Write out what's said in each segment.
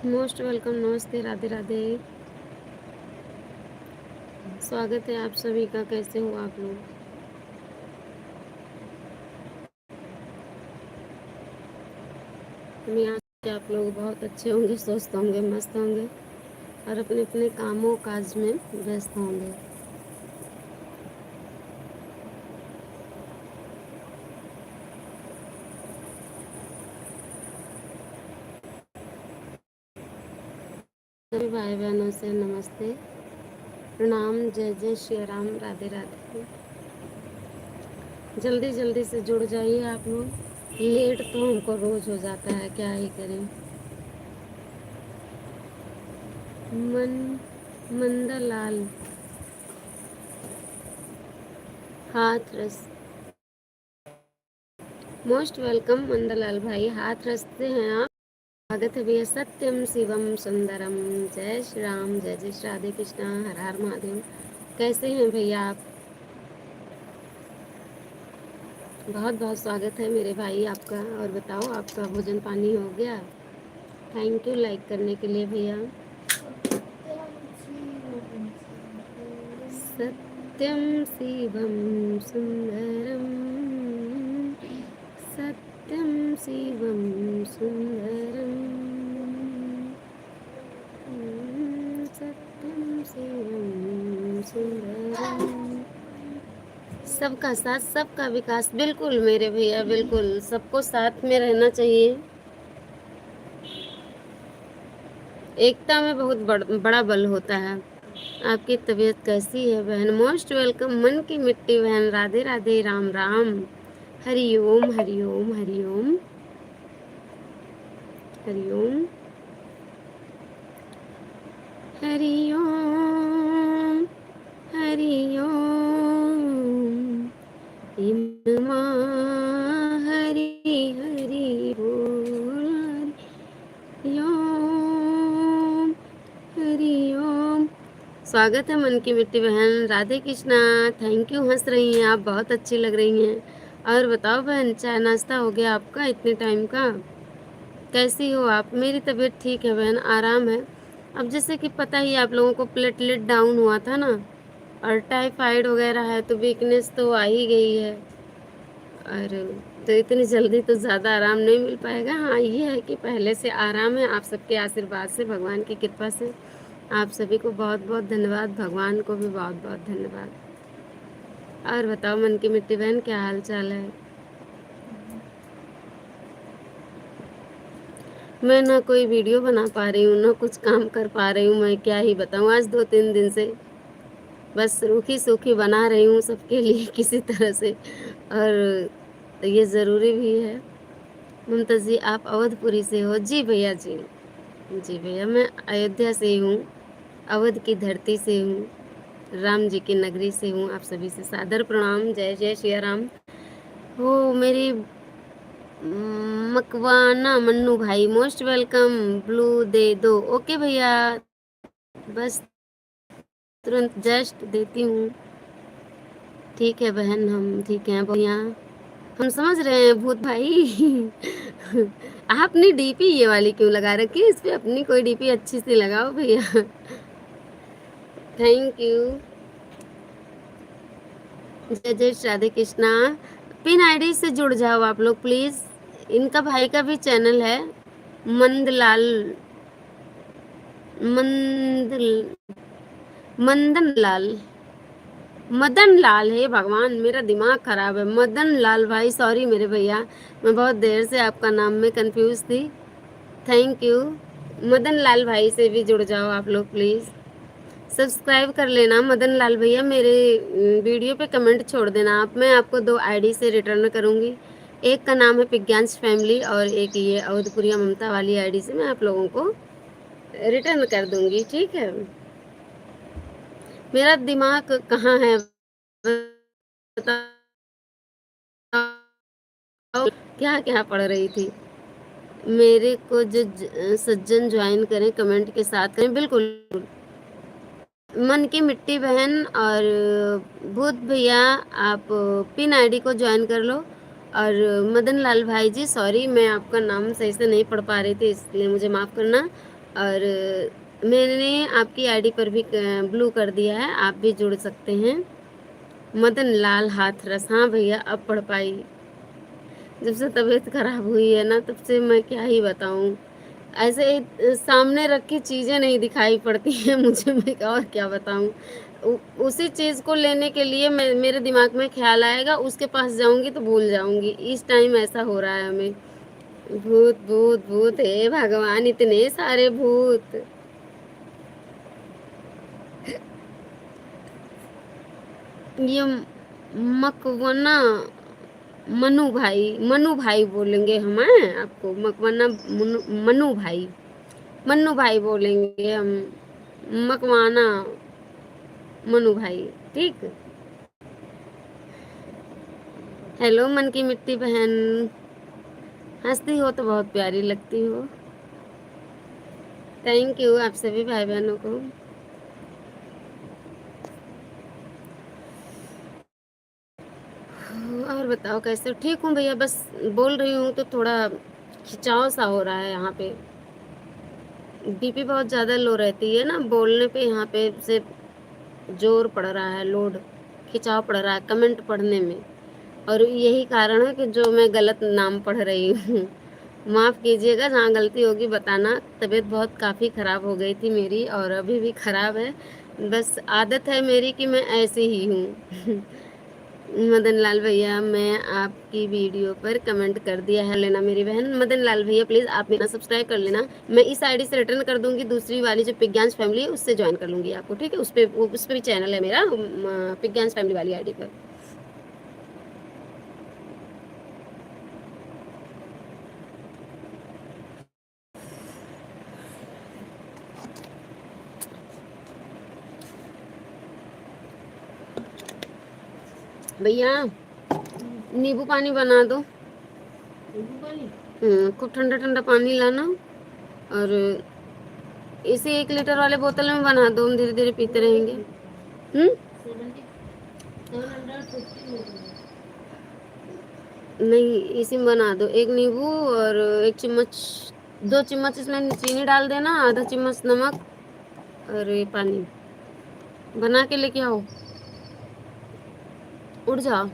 Most welcome, नमस्ते, राधे राधे। स्वागत है आप सभी का। कैसे हो आप लोग? हम यहाँ से आप लोग बहुत अच्छे होंगे, स्वस्थ होंगे, मस्त होंगे और अपने अपने कामों काज में व्यस्त होंगे। सभी भाई बहनों से नमस्ते, प्रणाम, जय जय श्री राम, राधे राधे। जल्दी जल्दी से जुड़ जाइए आप लोग। लेट तो हमको रोज हो जाता है, क्या ही करें। मन मंदलाल, हाथ रस। मोस्ट वेलकम मंदलाल भाई, हाथ रसते हैं आप। स्वागत है भैया। सत्यम शिवम सुंदरम, जय श्री राम, जय जय श्री राधे कृष्णा, हर हर महादेव। कैसे हैं भैया आप? बहुत बहुत स्वागत है मेरे भाई आपका। और बताओ, आपका भोजन पानी हो गया? थैंक यू लाइक करने के लिए भैया। सत्यम शिवम सुंदरम, सत्यम शिवम सुंदरम, सत्यम शिवम सुंदरम। सबका साथ सबका विकास, बिल्कुल मेरे भैया, बिल्कुल सबको साथ में रहना चाहिए। एकता में बहुत बड़ा बल होता है। आपकी तबीयत कैसी है बहन? मोस्ट वेलकम मन की मिट्टी बहन, राधे राधे, राम राम, हरि ओम, हरि ओम, हरि ओम, हरि ओम, हरि ओम, हरि ओम, इनमा हरि हरि बोल, हरि ओम, हरि ओम। स्वागत है मन की मिट्टी बहन, राधे कृष्णा। थैंक यू, हंस रही हैं आप, बहुत अच्छी लग रही हैं। और बताओ बहन, चाय नाश्ता हो गया आपका इतने टाइम का? कैसी हो आप? मेरी तबीयत ठीक है बहन, आराम है। अब जैसे कि पता ही आप लोगों को, प्लेटलेट डाउन हुआ था ना, और टाइफाइड वगैरह है, तो वीकनेस तो आ ही गई है। और तो इतनी जल्दी तो ज़्यादा आराम नहीं मिल पाएगा। हाँ, ये है कि पहले से आराम है, आप सबके आशीर्वाद से, भगवान की कृपा से। आप सभी को बहुत बहुत धन्यवाद, भगवान को भी बहुत बहुत धन्यवाद। और बताओ मन की मिट्टी बहन, क्या हाल चाल है? मैं ना कोई वीडियो बना पा रही हूँ, ना कुछ काम कर पा रही हूँ। मैं क्या ही बताऊँ, आज 2-3 दिन से बस रूखी सूखी बना रही हूँ सबके लिए किसी तरह से। और ये ज़रूरी भी है। ममता जी, आप अवधपुरी से हो? जी भैया जी, जी भैया, मैं अयोध्या से ही हूँ, अवध की धरती से हूँ, राम जी की नगरी से हूँ। आप सभी से सादर प्रणाम, जय जय श्री राम। हो मेरी मकवाना मन्नू भाई, मोस्ट वेलकम। ब्लू दे दो, ओके भैया, बस तुरंत जस्ट देती हूँ। ठीक है बहन, हम ठीक हैं भैया, हम समझ रहे हैं भूत भाई। आपने डीपी ये वाली क्यों लगा रखी है? इस पे अपनी कोई डीपी अच्छी सी लगाओ भैया। Thank you. जय जय राधे कृष्णा। पिन आईडी से जुड़ जाओ आप लोग प्लीज। इनका भाई का भी चैनल है, मंदलाल, मंद मंदन लाल, मदन लाल है। भगवान, मेरा दिमाग खराब है। मदन लाल भाई, सॉरी मेरे भैया, मैं बहुत देर से आपका नाम में कंफ्यूज थी। Thank you. मदन लाल भाई से भी जुड़ जाओ आप लोग प्लीज़। सब्सक्राइब कर लेना मदन लाल भैया। मेरे वीडियो पे कमेंट छोड़ देना आप, मैं आपको 2 आईडी से रिटर्न करूँगी। एक का नाम है पिज्ञांश फैमिली, और एक ये अवधपुरिया ममता वाली आईडी से मैं आप लोगों को रिटर्न कर दूँगी, ठीक है? मेरा दिमाग कहाँ है बताओ, क्या क्या पढ़ रही थी? मेरे को जो सज्जन ज्वाइन करें, कमेंट के साथ करें, बिल्कुल। मन की मिट्टी बहन और भूत भैया, आप पिन आईडी को ज्वाइन कर लो। और मदन लाल भाई जी, सॉरी मैं आपका नाम सही से नहीं पढ़ पा रही थी, इसलिए मुझे माफ़ करना। और मैंने आपकी आईडी पर भी ब्लू कर दिया है, आप भी जुड़ सकते हैं। मदन लाल हाथरस, हाँ भैया अब पढ़ पाई। जब से तबीयत खराब हुई है ना, तब से मैं क्या ही बताऊं, ऐसे सामने रखी चीजें नहीं दिखाई पड़ती हैं मुझे, मैं और क्या बताऊं। उसी चीज को लेने के लिए मेरे दिमाग में ख्याल आएगा, उसके पास जाऊंगी तो भूल जाऊंगी। इस टाइम ऐसा हो रहा है हमें। भूत भूत भूत, हे भगवान, इतने सारे भूत। ये मकवना, मनु भाई बोलेंगे हम, हैं आपको मकवना मनु भाई, मन्नू भाई बोलेंगे हम, मकवाना मनु भाई, ठीक। हेलो मन की मिट्टी बहन, हंसती हो तो बहुत प्यारी लगती हो। थैंक यू आप सभी भाई बहनों को। और बताओ कैसे हो? ठीक हूँ भैया, बस बोल रही हूँ तो थोड़ा खिंचाव सा हो रहा है यहाँ पे। बीपी बहुत ज़्यादा लो रहती है ना, बोलने पे यहाँ पे से जोर पड़ रहा है, लोड, खिंचाव पड़ रहा है कमेंट पढ़ने में। और यही कारण है कि जो मैं गलत नाम पढ़ रही हूँ। माफ़ कीजिएगा, जहाँ गलती होगी बताना। तबीयत बहुत काफ़ी ख़राब हो गई थी मेरी, और अभी भी ख़राब है। बस आदत है मेरी कि मैं ऐसी ही हूँ। मदन लाल भैया, मैं आपकी वीडियो पर कमेंट कर दिया है, लेना मेरी बहन। मदन लाल भैया प्लीज़ आप मेरा सब्सक्राइब कर लेना। मैं इस आईडी से रिटर्न कर दूंगी, दूसरी वाली जो पिग्यांश फैमिली है उससे ज्वाइन कर लूंगी आपको, ठीक है। उस पर भी चैनल है मेरा, पिग्यांश फैमिली वाली आईडी पर। भैया नींबू पानी बना दो। खूब ठंडा ठंडा पानी लाना, और इसे 1 लीटर वाले बोतल में बना दो, हम धीरे धीरे पीते रहेंगे। नहीं, इसी में बना दो। 1 नींबू और 1 चम्मच, 2 चम्मच इसमें चीनी डाल देना, आधा चम्मच नमक, और ये पानी बना के लेके आओ। उठ जाओ।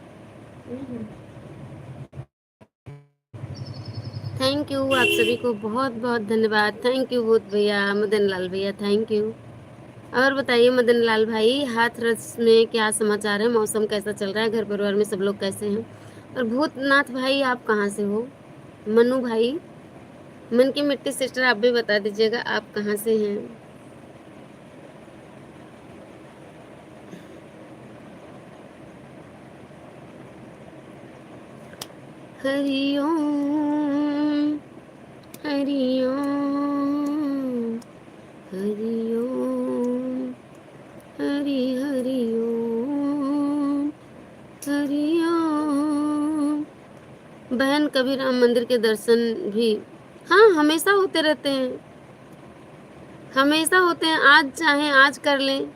थैंक यू आप सभी को, बहुत बहुत धन्यवाद। थैंक यू भूत भैया, मदन लाल भैया, थैंक यू। और बताइए मदन लाल भाई, हाथरस में क्या समाचार है? मौसम कैसा चल रहा है? घर परिवार में सब लोग कैसे हैं? और भूतनाथ भाई आप कहाँ से हो? मनु भाई, मन की मिट्टी सिस्टर, आप भी बता दीजिएगा आप कहाँ से हैं? हरिओम हरिओम हरिओम, हरि हरिओम हरिओम। बहन कभी राम मंदिर के दर्शन भी, हाँ हमेशा होते रहते हैं, हमेशा होते हैं। आज चाहें आज कर लें,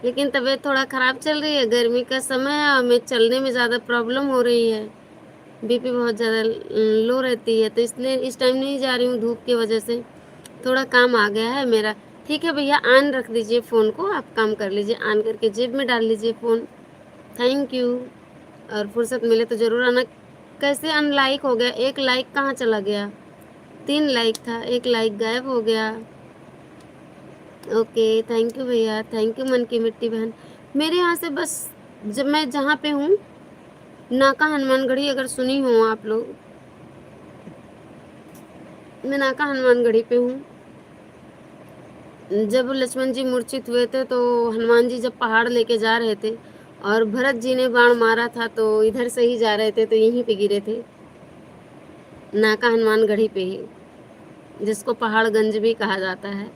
लेकिन तबीयत थोड़ा ख़राब चल रही है, गर्मी का समय है, हमें चलने में ज़्यादा प्रॉब्लम हो रही है, बीपी बहुत ज़्यादा लो रहती है, तो इसलिए इस टाइम नहीं जा रही हूँ, धूप की वजह से थोड़ा काम आ गया है मेरा। ठीक है भैया, ऑन रख दीजिए फ़ोन को, आप काम कर लीजिए, ऑन करके जेब में डाल लीजिए फ़ोन। थैंक यू, और फुर्सत मिले तो ज़रूर आना। कैसे अनलाइक हो गया? 1 लाइक कहाँ चला गया? 3 लाइक था, 1 लाइक गायब हो गया। ओके थैंक यू भैया, थैंक यू मन की मिट्टी बहन। मेरे यहाँ से बस, जब मैं जहाँ पे हूँ, नाका हनुमानगढ़ी, अगर सुनी हो आप लोग, मैं नाका हनुमानगढ़ी पे हूँ। जब लक्ष्मण जी मूर्छित हुए थे, तो हनुमान जी जब पहाड़ लेके जा रहे थे, और भरत जी ने बाण मारा था, तो इधर से ही जा रहे थे, तो यहीं पे गिरे थे, नाका हनुमानगढ़ी पे ही, जिसको पहाड़गंज भी कहा जाता है।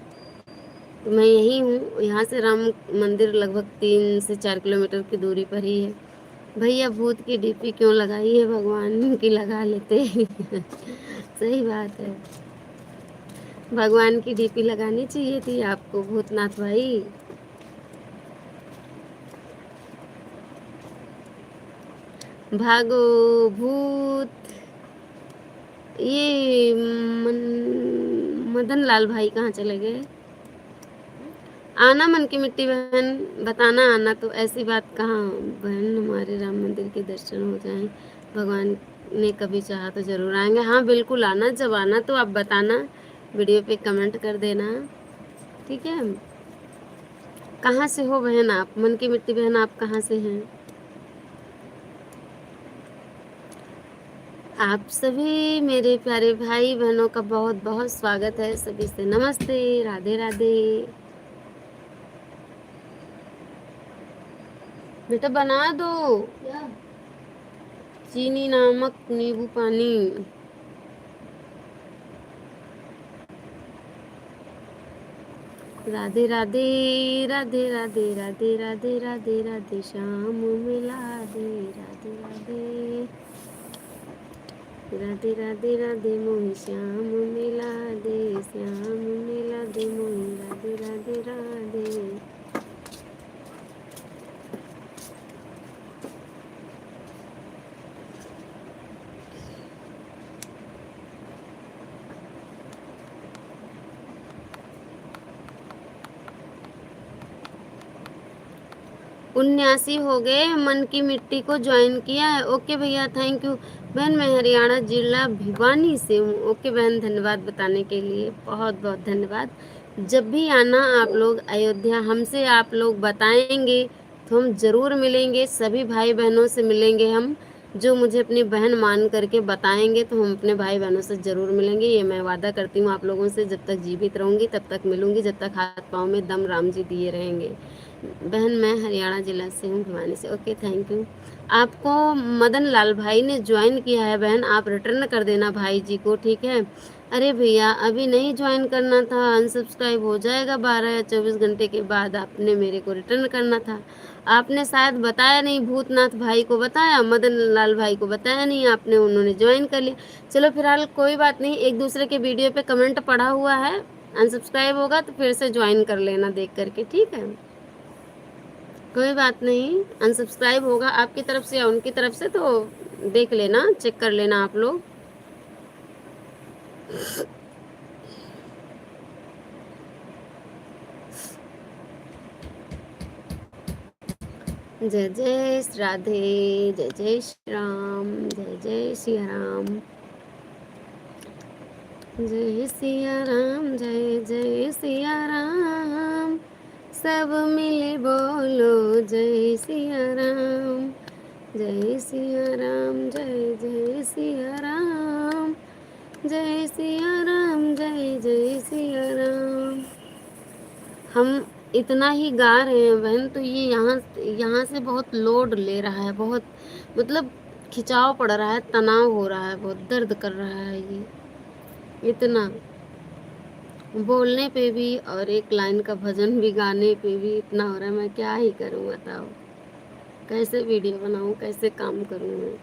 तो मैं यही हूँ, यहाँ से राम मंदिर लगभग 3 से 4 किलोमीटर की दूरी पर ही है। भैया भूत की डीपी क्यों लगाई है? भगवान की लगा लेते। सही बात है, भगवान की डीपी लगानी चाहिए थी आपको भूतनाथ भाई। भागो भूत, ये मन, मदन लाल भाई कहाँ चले गए? आना मन की मिट्टी बहन, बताना आना, तो ऐसी बात कहाँ बहन, हमारे राम मंदिर के दर्शन हो जाएं, भगवान ने कभी चाहा तो जरूर आएंगे। हाँ बिल्कुल आना, जब आना तो आप बताना, वीडियो पे कमेंट कर देना, ठीक है। कहाँ से हो बहन आप, मन की मिट्टी बहन आप कहाँ से हैं? आप सभी मेरे प्यारे भाई बहनों का बहुत बहुत स्वागत है, सभी से नमस्ते, राधे राधे। बेटा बना दो चीनी नमक नींबू पानी। राधे राधे राधे राधे राधे राधे राधे राधे श्याम मिला दे, राधे राधे राधे राधे राधे मोहि श्याम मिला दे, श्याम मिला दे मोहि, राधे राधे राधे। उन्यासी हो गए, मन की मिट्टी को ज्वाइन किया है। ओके भैया, थैंक यू बहन, मैं हरियाणा जिला भिवानी से हूँ। ओके बहन, धन्यवाद बताने के लिए, बहुत बहुत धन्यवाद। जब भी आना आप लोग अयोध्या, हमसे आप लोग बताएंगे तो हम जरूर मिलेंगे, सभी भाई बहनों से मिलेंगे हम, जो मुझे अपनी बहन मान करके बताएंगे तो हम अपने भाई बहनों से जरूर मिलेंगे, ये मैं वादा करती हूँ आप लोगों से। जब तक जीवित रहूंगी तब तक मिलूंगी, जब तक हाथ पाँव में दम राम जी दिए रहेंगे। बहन मैं हरियाणा जिला से हूँ, भिवानी से। Okay thank you. आपको मदन लाल भाई ने ज्वाइन किया है बहन, आप रिटर्न कर देना भाई जी को, ठीक है। अरे भैया अभी नहीं ज्वाइन करना था, अनसब्सक्राइब हो जाएगा 12 या 24 घंटे के बाद, आपने मेरे को रिटर्न करना था। आपने शायद बताया नहीं, भूतनाथ भाई को बताया, मदन लाल भाई को बताया नहीं आपने, उन्होंने ज्वाइन कर लिया। चलो फिलहाल कोई बात नहीं, एक दूसरे के वीडियो पे कमेंट पड़ा हुआ है, अनसब्सक्राइब होगा तो फिर से ज्वाइन कर लेना देख करके, ठीक है। कोई बात नहीं, अनसब्सक्राइब होगा आपकी तरफ से या उनकी तरफ से, तो देख लेना, चेक कर लेना आप लोग। जय जय राधे, जय जय श्री राम, जय जय सिया राम, जय सिया राम, जय जय सिया राम, सब मिले बोलो जय सिया राम, जय सिया राम, जय जय सिया राम, जय सिया राम, जय जय सिया राम। हम इतना ही गा रहे हैं बहन, तो ये यहाँ यहाँ से बहुत लोड ले रहा है, बहुत मतलब खिंचाव पड़ रहा है, तनाव हो रहा है, बहुत दर्द कर रहा है ये, इतना बोलने पे भी और एक लाइन का भजन भी गाने पे भी इतना हो रहा है। मैं क्या ही करूँ बताओ, कैसे वीडियो बनाऊँ, कैसे काम करूँ मैं।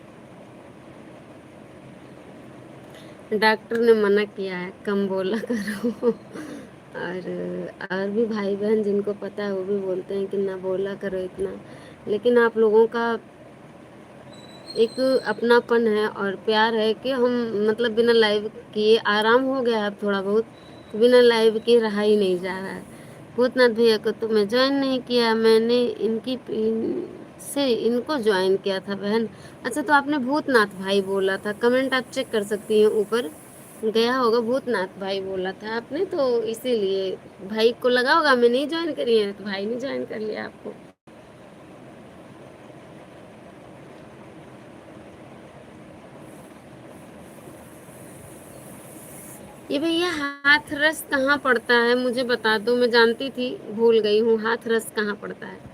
डॉक्टर ने मना किया है कम बोला करो और भी भाई बहन जिनको पता है वो भी बोलते हैं कि ना बोला करो इतना, लेकिन आप लोगों का एक अपनापन है और प्यार है कि हम मतलब बिना लाइव किए आराम हो गया है अब थोड़ा बहुत, तो बिना लाइव किए रहा ही नहीं जा रहा है। भूतनाथ भैया को तो मैं ज्वाइन नहीं किया, मैंने इनकी से इनको ज्वाइन किया था बहन। अच्छा तो आपने भूतनाथ भाई बोला था, कमेंट आप चेक कर सकती हैं, ऊपर गया होगा, भूतनाथ भाई बोला था आपने, तो इसीलिए भाई को लगा होगा मैं नहीं ज्वाइन करी है, तो भाई ने ज्वाइन कर लिया आपको। ये भैया हाथ रस कहाँ पड़ता है मुझे बता दो, मैं जानती थी भूल गई हूँ, हाथ रस कहाँ पड़ता है?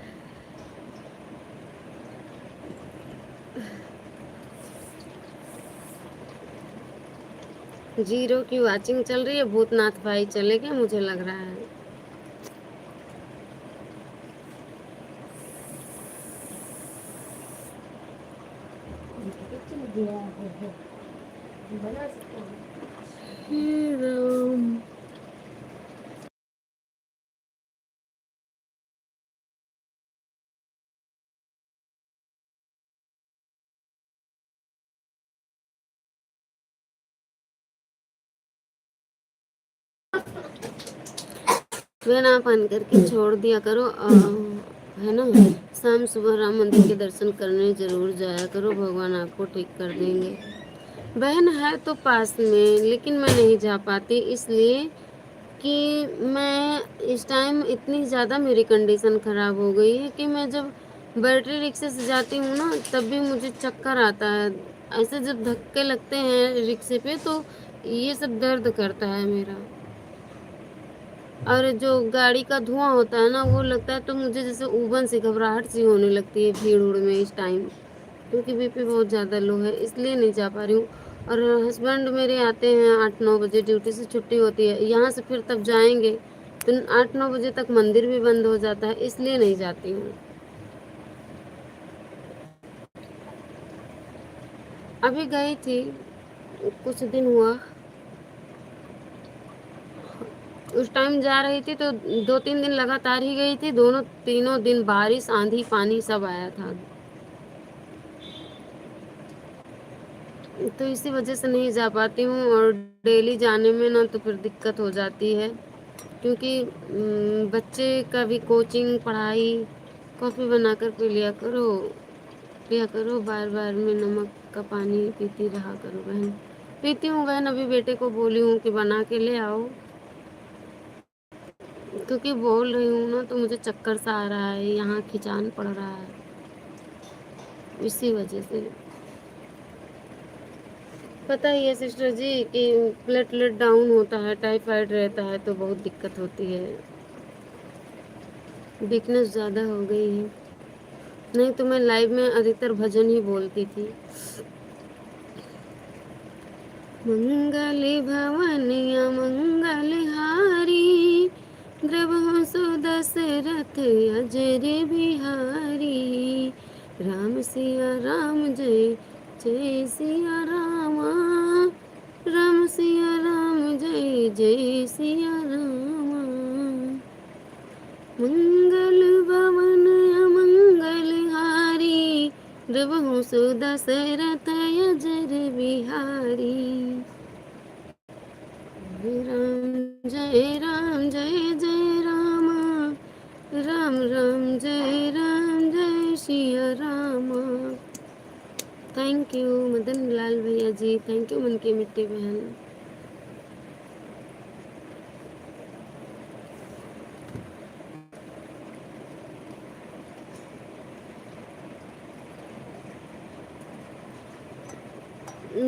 जीरो की वाचिंग चल रही है, भूतनाथ भाई चले गए मुझे लग रहा है। हे राम। वह आप ऑन करके छोड़ दिया करो, है ना। शाम सुबह राम मंदिर के दर्शन करने जरूर जाया करो, भगवान आपको ठीक कर देंगे। बहन है तो पास में, लेकिन मैं नहीं जा पाती, इसलिए कि मैं इस टाइम इतनी ज़्यादा मेरी कंडीशन ख़राब हो गई है कि मैं जब बैटरी रिक्शे से जाती हूँ ना, तब भी मुझे चक्कर आता है। ऐसे जब धक्के लगते हैं रिक्शे पे तो ये सब दर्द करता है मेरा। और जो गाड़ी का धुआं होता है ना, वो लगता है तो मुझे जैसे उबन सी घबराहट सी होने लगती है भीड़ उड़ में इस टाइम, क्योंकि बीपी बहुत ज़्यादा लो है, इसलिए नहीं जा पा रही हूँ। और हस्बैंड मेरे आते हैं 8-9 बजे, ड्यूटी से छुट्टी होती है यहाँ से, फिर तब जाएंगे तो 8-9 बजे तक मंदिर भी बंद हो जाता है, इसलिए नहीं जाती हूँ। अभी गई थी, कुछ दिन हुआ। उस टाइम जा रही थी तो 2-3 दिन लगातार ही गई थी, दोनों तीनों दिन बारिश आंधी पानी सब आया था, तो इसी वजह से नहीं जा पाती हूँ। और डेली जाने में ना तो फिर दिक्कत हो जाती है, क्योंकि बच्चे का भी कोचिंग पढ़ाई। कॉफ़ी बनाकर पी लिया करो, पिया करो, बार बार में नमक का पानी पीती रहा करो बहन। पीती हूँ बहन, अभी बेटे को बोली हूँ कि बना के ले आओ, क्योंकि बोल रही हूँ ना तो मुझे चक्कर सा आ रहा है, यहाँ खिंचान पड़ रहा है, इसी वजह से। पता ही है सिस्टर जी कि प्लेटलेट डाउन होता है, टाइफाइड रहता है तो बहुत दिक्कत होती है, वीकनेस ज़्यादा हो गई है। नहीं तो मैं लाइव में अधिकतर भजन ही बोलती थी। मंगल भवन मंगल हारी, द्रवहु सुदशरथ अजर बिहारी, राम सिया राम जय जय सिया रामा, राम सिया राम जय जय सिया रामा। मंगल भवन अमंगल हारी, द्रवहु सुदशरथ अजर बिहारी, राम जय जय राम, राम राम जय सिया राम। थैंक यू मदन लाल भैया जी, थैंक यू मन की मिट्टी बहन।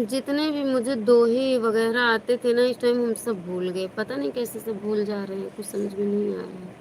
जितने भी मुझे दोहे वगैरह आते थे ना, इस टाइम हम सब भूल गए, पता नहीं कैसे सब भूल जा रहे हैं, कुछ समझ में नहीं आ रहा है।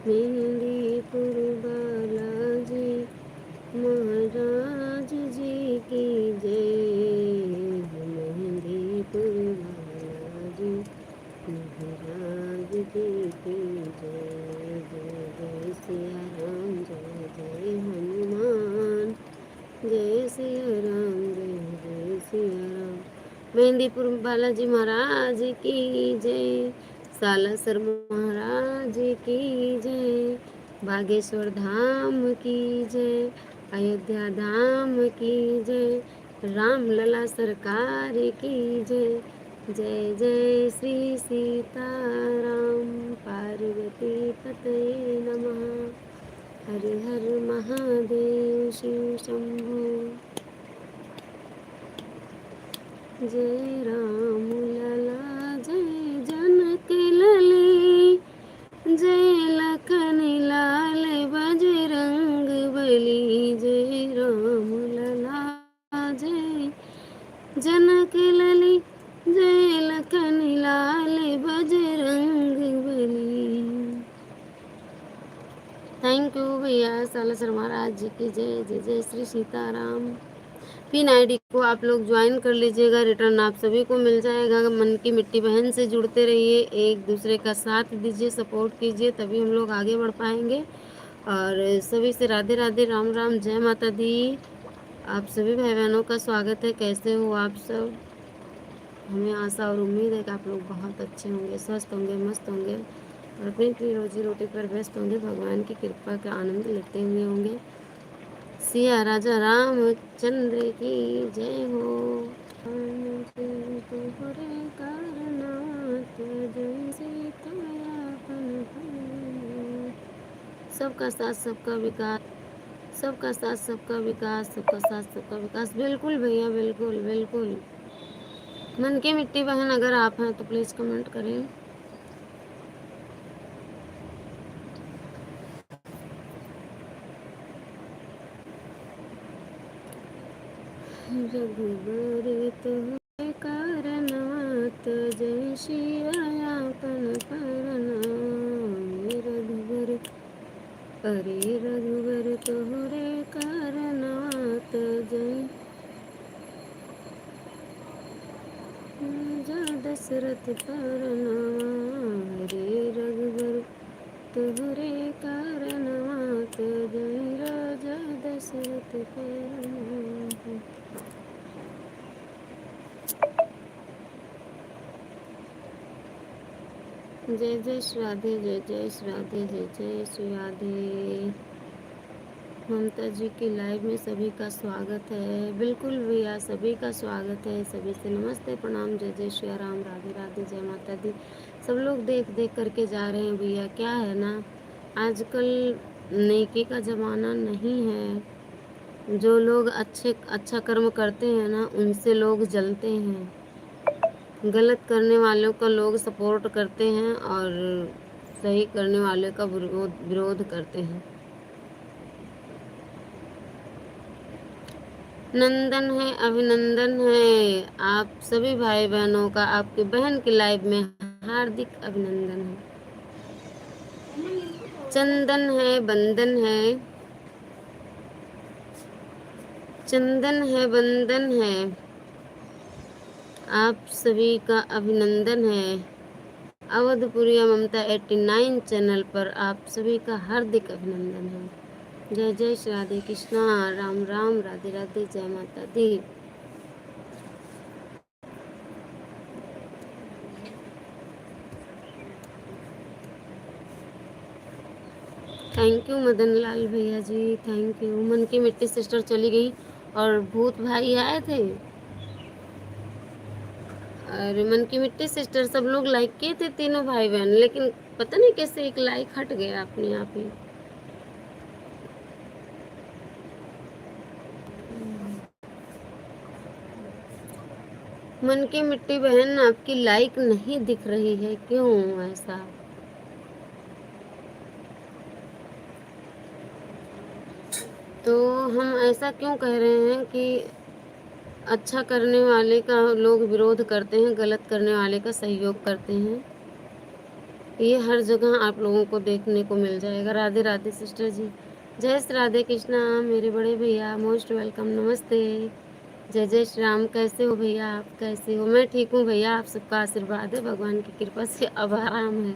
मेहंदीपुर बालाजी महाराज जी की जय, मेहंदीपुर बालाजी महाराज जी की जय, जय जय सिया राम जय जय हनुमान, जय सिया राम जय जय सिया राम। मेहंदीपुर बालाजी महाराज की जय, सालासर महाराज की जय, बागेश्वर धाम की जय, अयोध्या धाम की जय, राम लला सरकार की जय, जय जय श्री सीताराम, पार्वती पते नमः, हर हर महादेव शिव शंभो, जय राम लला जय जनक लली, जय लखन लाल बजरंग बली, जय राम लला जय जनक लली, जय लखन लाल बजरंग बली। थैंक यू भैया, सालासर महाराज जी की जय, जय जय श्री सीताराम। पिन आईडी को आप लोग ज्वाइन कर लीजिएगा, रिटर्न आप सभी को मिल जाएगा। मन की मिट्टी बहन से जुड़ते रहिए, एक दूसरे का साथ दीजिए, सपोर्ट कीजिए, तभी हम लोग आगे बढ़ पाएंगे। और सभी से राधे राधे, राम राम, जय माता दी। आप सभी भाई बहनों का स्वागत है। कैसे हो आप सब? हमें आशा और उम्मीद है कि आप लोग बहुत अच्छे होंगे, स्वस्थ होंगे, मस्त होंगे और अपनी अपनी रोजी रोटी पर व्यस्त होंगे, भगवान की कृपा का आनंद लेते हुए होंगे। सिया राजा रामचंद्र की जय हो। सबका साथ सबका विकास, सबका साथ सबका विकास, सबका साथ सबका विकास। बिल्कुल भैया, बिल्कुल बिल्कुल। मन की मिट्टी बहन अगर आप हैं तो प्लीज़ कमेंट करें। रघुबर तुम्हारे कारणवत जय शियापन परनाम। रघुबर अरे रघुबर तोहरे कारणवत जय जा दशरथ परनाम। रे रघुबर तोहरे कारणवत जय राजा दशरथ परनाम। जय जय श्री राधे, जय जय श्री राधे, जय जय श्री राधे। ममता जी की लाइव में सभी का स्वागत है। बिल्कुल भैया, सभी का स्वागत है। सभी से नमस्ते, प्रणाम, जय जय श्री राम, राधे राधे, जय माता दी। सब लोग देख देख करके जा रहे हैं भैया। क्या है ना, आजकल नेकी का ज़माना नहीं है। जो लोग अच्छा कर्म करते हैं ना, उनसे लोग जलते हैं। गलत करने वालों का लोग सपोर्ट करते हैं और सही करने वाले का विरोध करते हैं। नंदन है, अभिनंदन है आप सभी भाई बहनों का। आपकी बहन की लाइव में हार्दिक अभिनंदन है। चंदन है, बंदन है, चंदन है, बंदन है, आप सभी का अभिनंदन है। अवधपुरिया ममता 89 चैनल पर आप सभी का हार्दिक अभिनंदन है। जय जय श्री राधे कृष्णा, राम राम, राधे राधे, जय माता दी। थैंक यू मदन लाल भैया जी, थैंक यू। मन की मिट्टी सिस्टर चली गई और भूत भाई आए थे। और मन की मिट्टी सिस्टर सब लोग लाइक किए थे, तीनों भाई बहन, लेकिन पता नहीं कैसे एक लाइक हट गया अपने आप ही। मन की मिट्टी बहन, आपकी लाइक नहीं दिख रही है, क्यों ऐसा? तो हम ऐसा क्यों कह रहे हैं कि अच्छा करने वाले का लोग विरोध करते हैं, गलत करने वाले का सहयोग करते हैं? ये हर जगह आप लोगों को देखने को मिल जाएगा। राधे राधे सिस्टर जी, जय श्री राधे कृष्णा मेरे बड़े भैया, मोस्ट वेलकम, नमस्ते। जय जय श्री राम। कैसे हो भैया, आप कैसे हो? मैं ठीक हूँ भैया, आप सबका आशीर्वाद है, भगवान की कृपा से अब आराम है।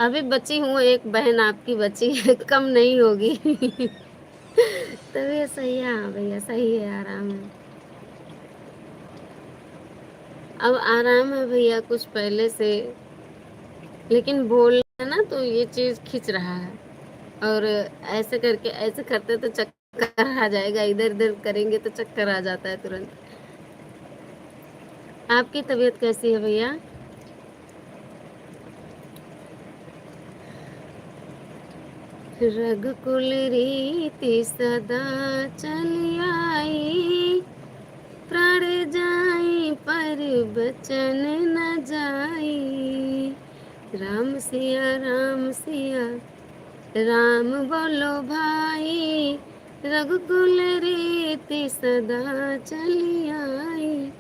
अभी बची हूँ, एक बहन आपकी बची है, कम नहीं होगी। तभी सही है। हाँ भैया, सही है, आराम है। अब आराम है भैया कुछ पहले से, लेकिन बोल है ना तो ये चीज खिंच रहा है। और ऐसे करके ऐसे करते तो चक्कर आ जाएगा, इधर उधर करेंगे तो चक्कर आ जाता है तुरंत। आपकी तबीयत कैसी है भैया? रघुकुल रीति सदा चली आई, प्राण जाई पर बचन न जाई। राम सिया, राम सिया, राम बोलो भाई, रघुकुल रीति सदा चली आई।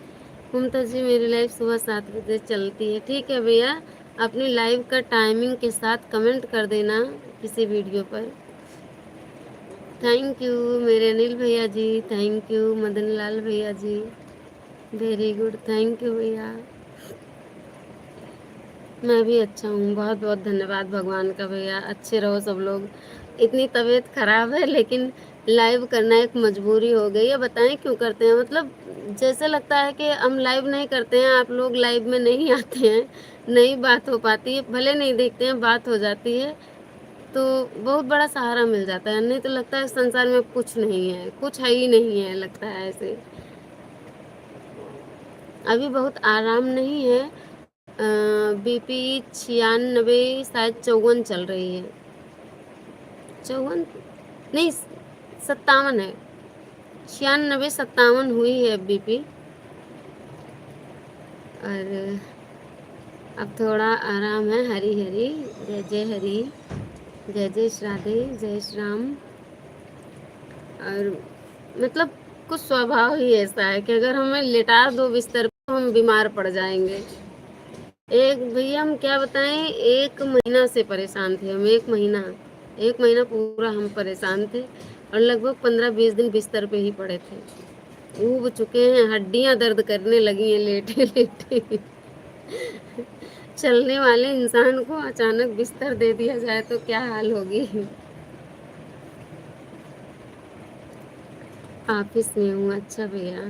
ममता जी, मेरी लाइव सुबह 7 बजे चलती है। ठीक है भैया, अपनी लाइव का टाइमिंग के साथ कमेंट कर देना किसी वीडियो पर। थैंक यू मेरे अनिल भैया जी, थैंक यू मदन लाल भैया जी, वेरी गुड, थैंक यू भैया। मैं भी अच्छा हूँ, बहुत बहुत धन्यवाद भगवान का भैया, अच्छे रहो सब लोग। इतनी तबीयत खराब है लेकिन लाइव करना एक मजबूरी हो गई है। बताएं क्यों करते हैं, मतलब जैसे लगता है कि हम लाइव नहीं करते हैं, आप लोग लाइव में नहीं आते हैं, नहीं बात हो पाती है, भले नहीं देखते हैं बात हो जाती है, तो बहुत बड़ा सहारा मिल जाता है। नहीं तो लगता है संसार में कुछ नहीं है, कुछ है ही नहीं है, लगता है ऐसे। अभी बहुत आराम नहीं है, बीपी 96 शायद 54 चल रही है, 54 नहीं 57 है, 96 57 हुई है बीपी। और अब थोड़ा आराम है। हरी हरी, जय जय हरी, जय जय श्राद्धे, जय श्री राम। और मतलब कुछ स्वभाव ही ऐसा है कि अगर हमें लिटा दो बिस्तर पर हम बीमार पड़ जाएंगे। एक भैया हम क्या बताएं, 1 महीना से परेशान थे हम, 1 महीना, 1 महीना पूरा हम परेशान थे और लगभग 15-20 दिन बिस्तर पे ही पड़े थे। ऊब चुके हैं, हड्डियां दर्द करने लगी हैं लेटे लेटे। चलने वाले इंसान को अचानक बिस्तर दे दिया जाए तो क्या हाल होगी। ऑफिस में हूँ। अच्छा भैया,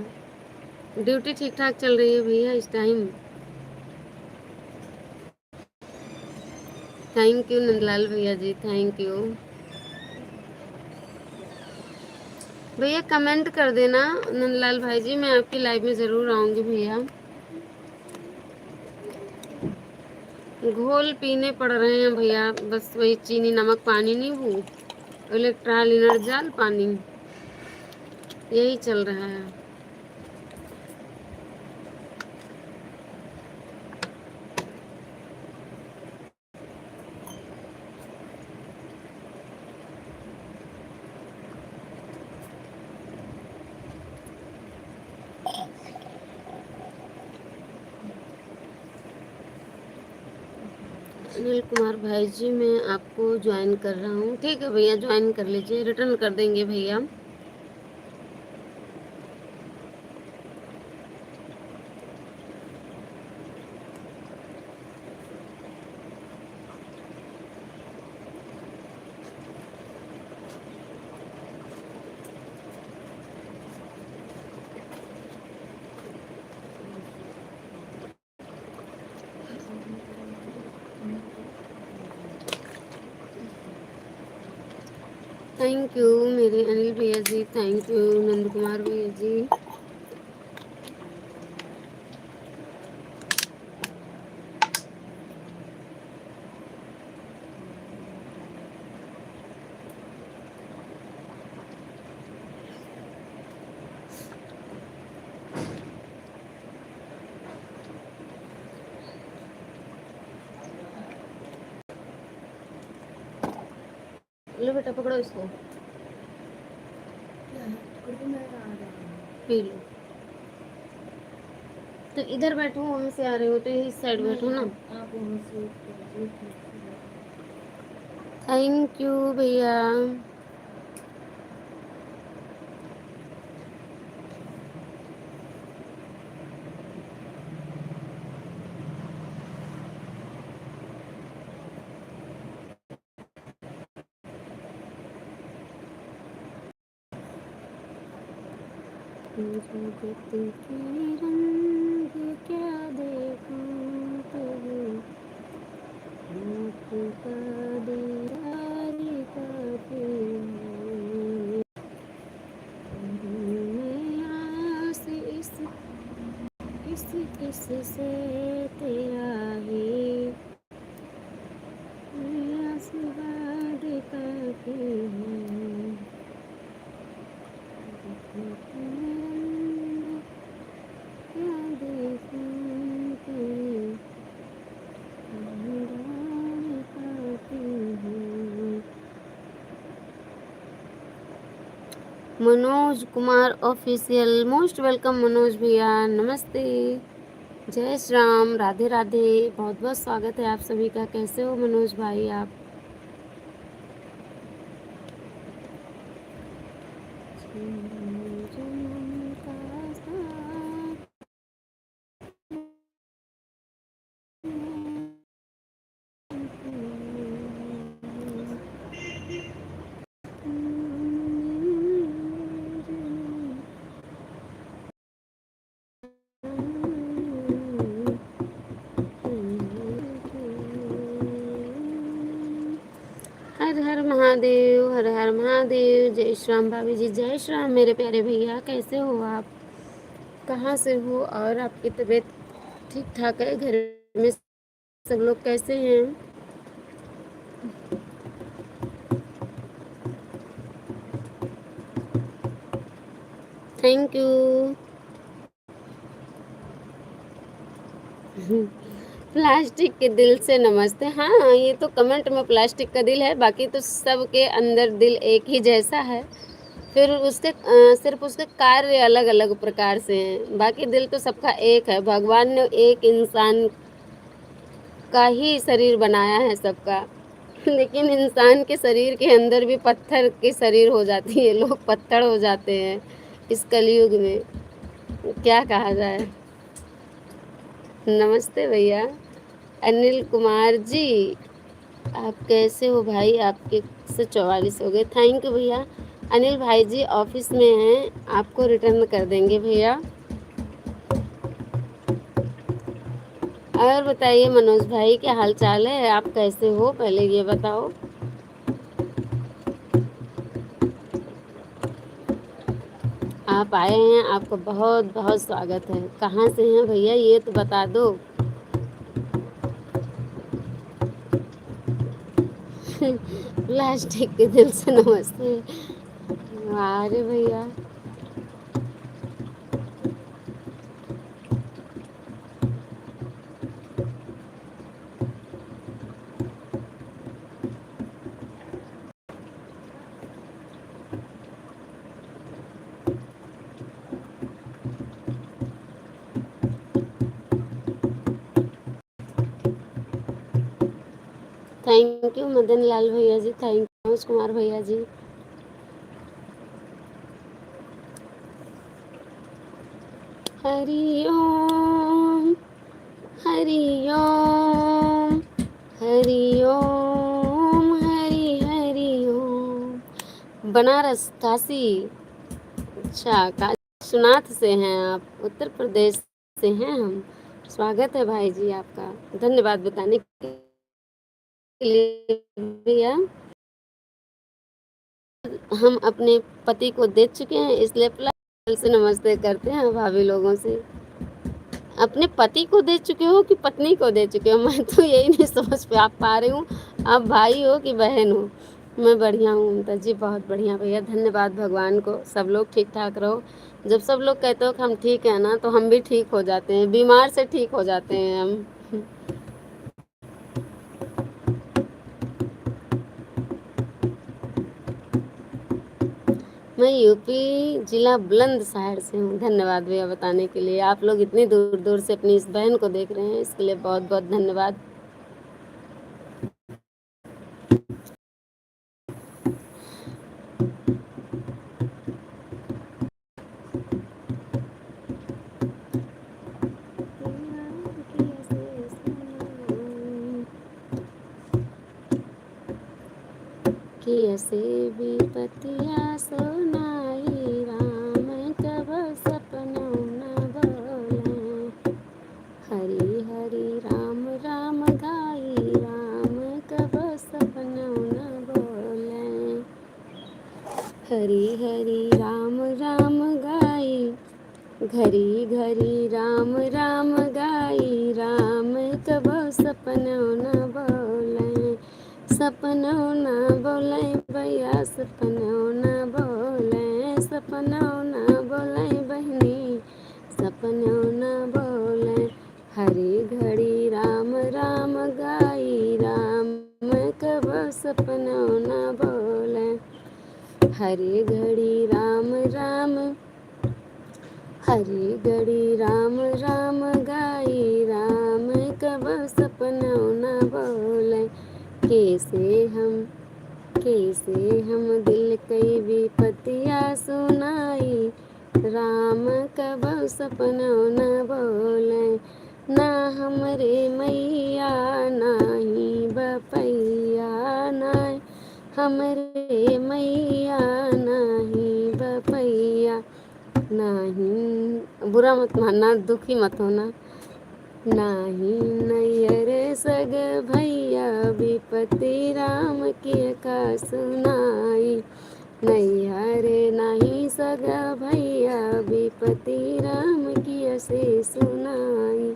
ड्यूटी ठीक ठाक चल रही है भैया इस टाइम। थैंक यू नंदलाल भैया जी, थैंक यू भैया। कमेंट कर देना नंदलाल भाई जी, मैं आपकी लाइव में ज़रूर आऊँगी भैया। घोल पीने पड़ रहे हैं भैया, बस वही चीनी नमक पानी नींबू, इलेक्ट्रॉल इनर्जाल पानी, यही चल रहा है। अनिल कुमार भाई जी, मैं आपको ज्वाइन कर रहा हूँ। ठीक है भैया, ज्वाइन कर लीजिए, रिटर्न कर देंगे भैया। थैंक यू मेरे अनिल भैया जी, थैंक यू नंद कुमार भैया जी। लो बेटा पकड़ो इसको, पी लो। तो इधर बैठो, वहां से आ रहे हो तो इस साइड बैठो ना। थैंक यू भैया। जगत के रंग क्या देखूं तेरे, रूप का दीदार काफी है। मैं आस इस से तेरा ही आशीर्वाद काफी है। क्या देखूं तेरे दीदार काफी है। Manoj Kumar official, most welcome Manoj भैया, नमस्ते, जय श्री राम, राधे राधे, बहुत बहुत स्वागत है आप सभी का। कैसे हो मनोज भाई आप? महादेव, हर हर महादेव। जय श्री राम भाभी जी, जय श्री राम मेरे प्यारे भैया। कैसे हो आप, कहाँ से हो, और आपकी तबीयत ठीक ठाक है? घर में सब लोग कैसे हैं? Thank you. प्लास्टिक के दिल से नमस्ते। हाँ, ये तो कमेंट में प्लास्टिक का दिल है, बाकी तो सबके अंदर दिल एक ही जैसा है। फिर उसके सिर्फ उसके कार्य अलग अलग प्रकार से हैं, बाकी दिल तो सबका एक है। भगवान ने एक इंसान का ही शरीर बनाया है सबका, लेकिन इंसान के शरीर के अंदर भी पत्थर की शरीर हो जाती है, लोग पत्थर हो जाते हैं इस कलयुग में। क्या कहा जाए। नमस्ते भैया। अनिल कुमार जी, आप कैसे हो भाई? आपके से 44 हो गए। थैंक यू भैया। अनिल भाई जी ऑफिस में हैं, आपको रिटर्न कर देंगे भैया। और बताइए मनोज भाई, क्या हाल चाल है? आप कैसे हो, पहले ये बताओ। आप आए हैं, आपका बहुत बहुत स्वागत है। कहाँ से हैं भैया, ये तो बता दो। प्लास्टिक के दिल से नमस्ते। अरे भैया, थैंक यू मदन लाल भैया जी, थैंक यू मनोज कुमार भैया जी। हरि ओम, हरि ओम, हरि ओम, हरि हरि ओम। बनारस, काशी। अच्छा, काशी विश्वनाथ से हैं आप, उत्तर प्रदेश से हैं हम। स्वागत है भाई जी आपका, धन्यवाद बताने के लिए भैया। हम अपने पति को दे चुके हैं, इसलिए प्लास्टिक से नमस्ते करते हैं भाभी लोगों से। अपने पति को दे चुके हो कि पत्नी को दे चुके हो? मैं तो यही नहीं समझ पा रही हूँ, आप भाई हो कि बहन हो? मैं बढ़िया हूँ ममता जी, बहुत बढ़िया भैया, धन्यवाद भगवान को। सब लोग ठीक ठाक रहो। जब सब लोग कहते हो कि हम ठीक है ना, तो हम भी ठीक हो जाते हैं, बीमार से ठीक हो जाते हैं हम। मैं यूपी जिला बुलंदशहर से हूँ। धन्यवाद भैया बताने के लिए। आप लोग इतनी दूर दूर से अपनी इस बहन को देख रहे हैं, इसके लिए बहुत बहुत धन्यवाद। कैसे विपतिया सोनाई, राम कब सपनों न बोले। हरि हरि राम राम गाई, राम कब सपनों न बोले। हरि हरि राम राम गाई, घरी घरी राम राम गाई, राम कब सपनों न बोले। सपनों न बोले भैया, सपनों न बोले, सपनों न बोले बहनी, सपनों न बोले। हरी घड़ी राम राम गाई, राम कब सपनों न बोले। हरी घड़ी राम राम, हरी घड़ी राम राम गाई, राम कब सपनों न बोले। कैसे हम दिल कई विपतिया सुनाई, राम कब सपनों न बोले। ना हमरे मैया नाही बपैया, ना हमरे मैया नाही बपैया। नहीं, बुरा मत मानना, दुखी मत होना। नाही नैयर सग भैया विपति राम की का सुनाई। नैहर नहीं सग भैया विपति राम की से सुनाई।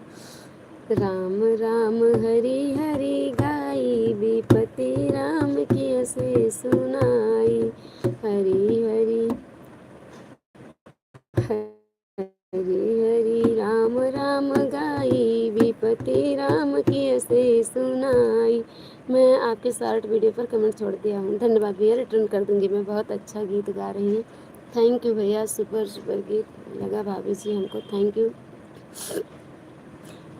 राम राम हरि हरि गाई विपति राम की से सुनाई। हरि हरि हरि हरि राम राम गाई विपति राम की से सुनाई। मैं आपके शॉर्ट वीडियो पर कमेंट छोड़ दिया हूँ, धन्यवाद भैया, रिटर्न कर दूंगी मैं। बहुत अच्छा गीत गा रही हैं, थैंक यू भैया, सुपर सुपर गीत लगा भाभी जी हमको, थैंक यू।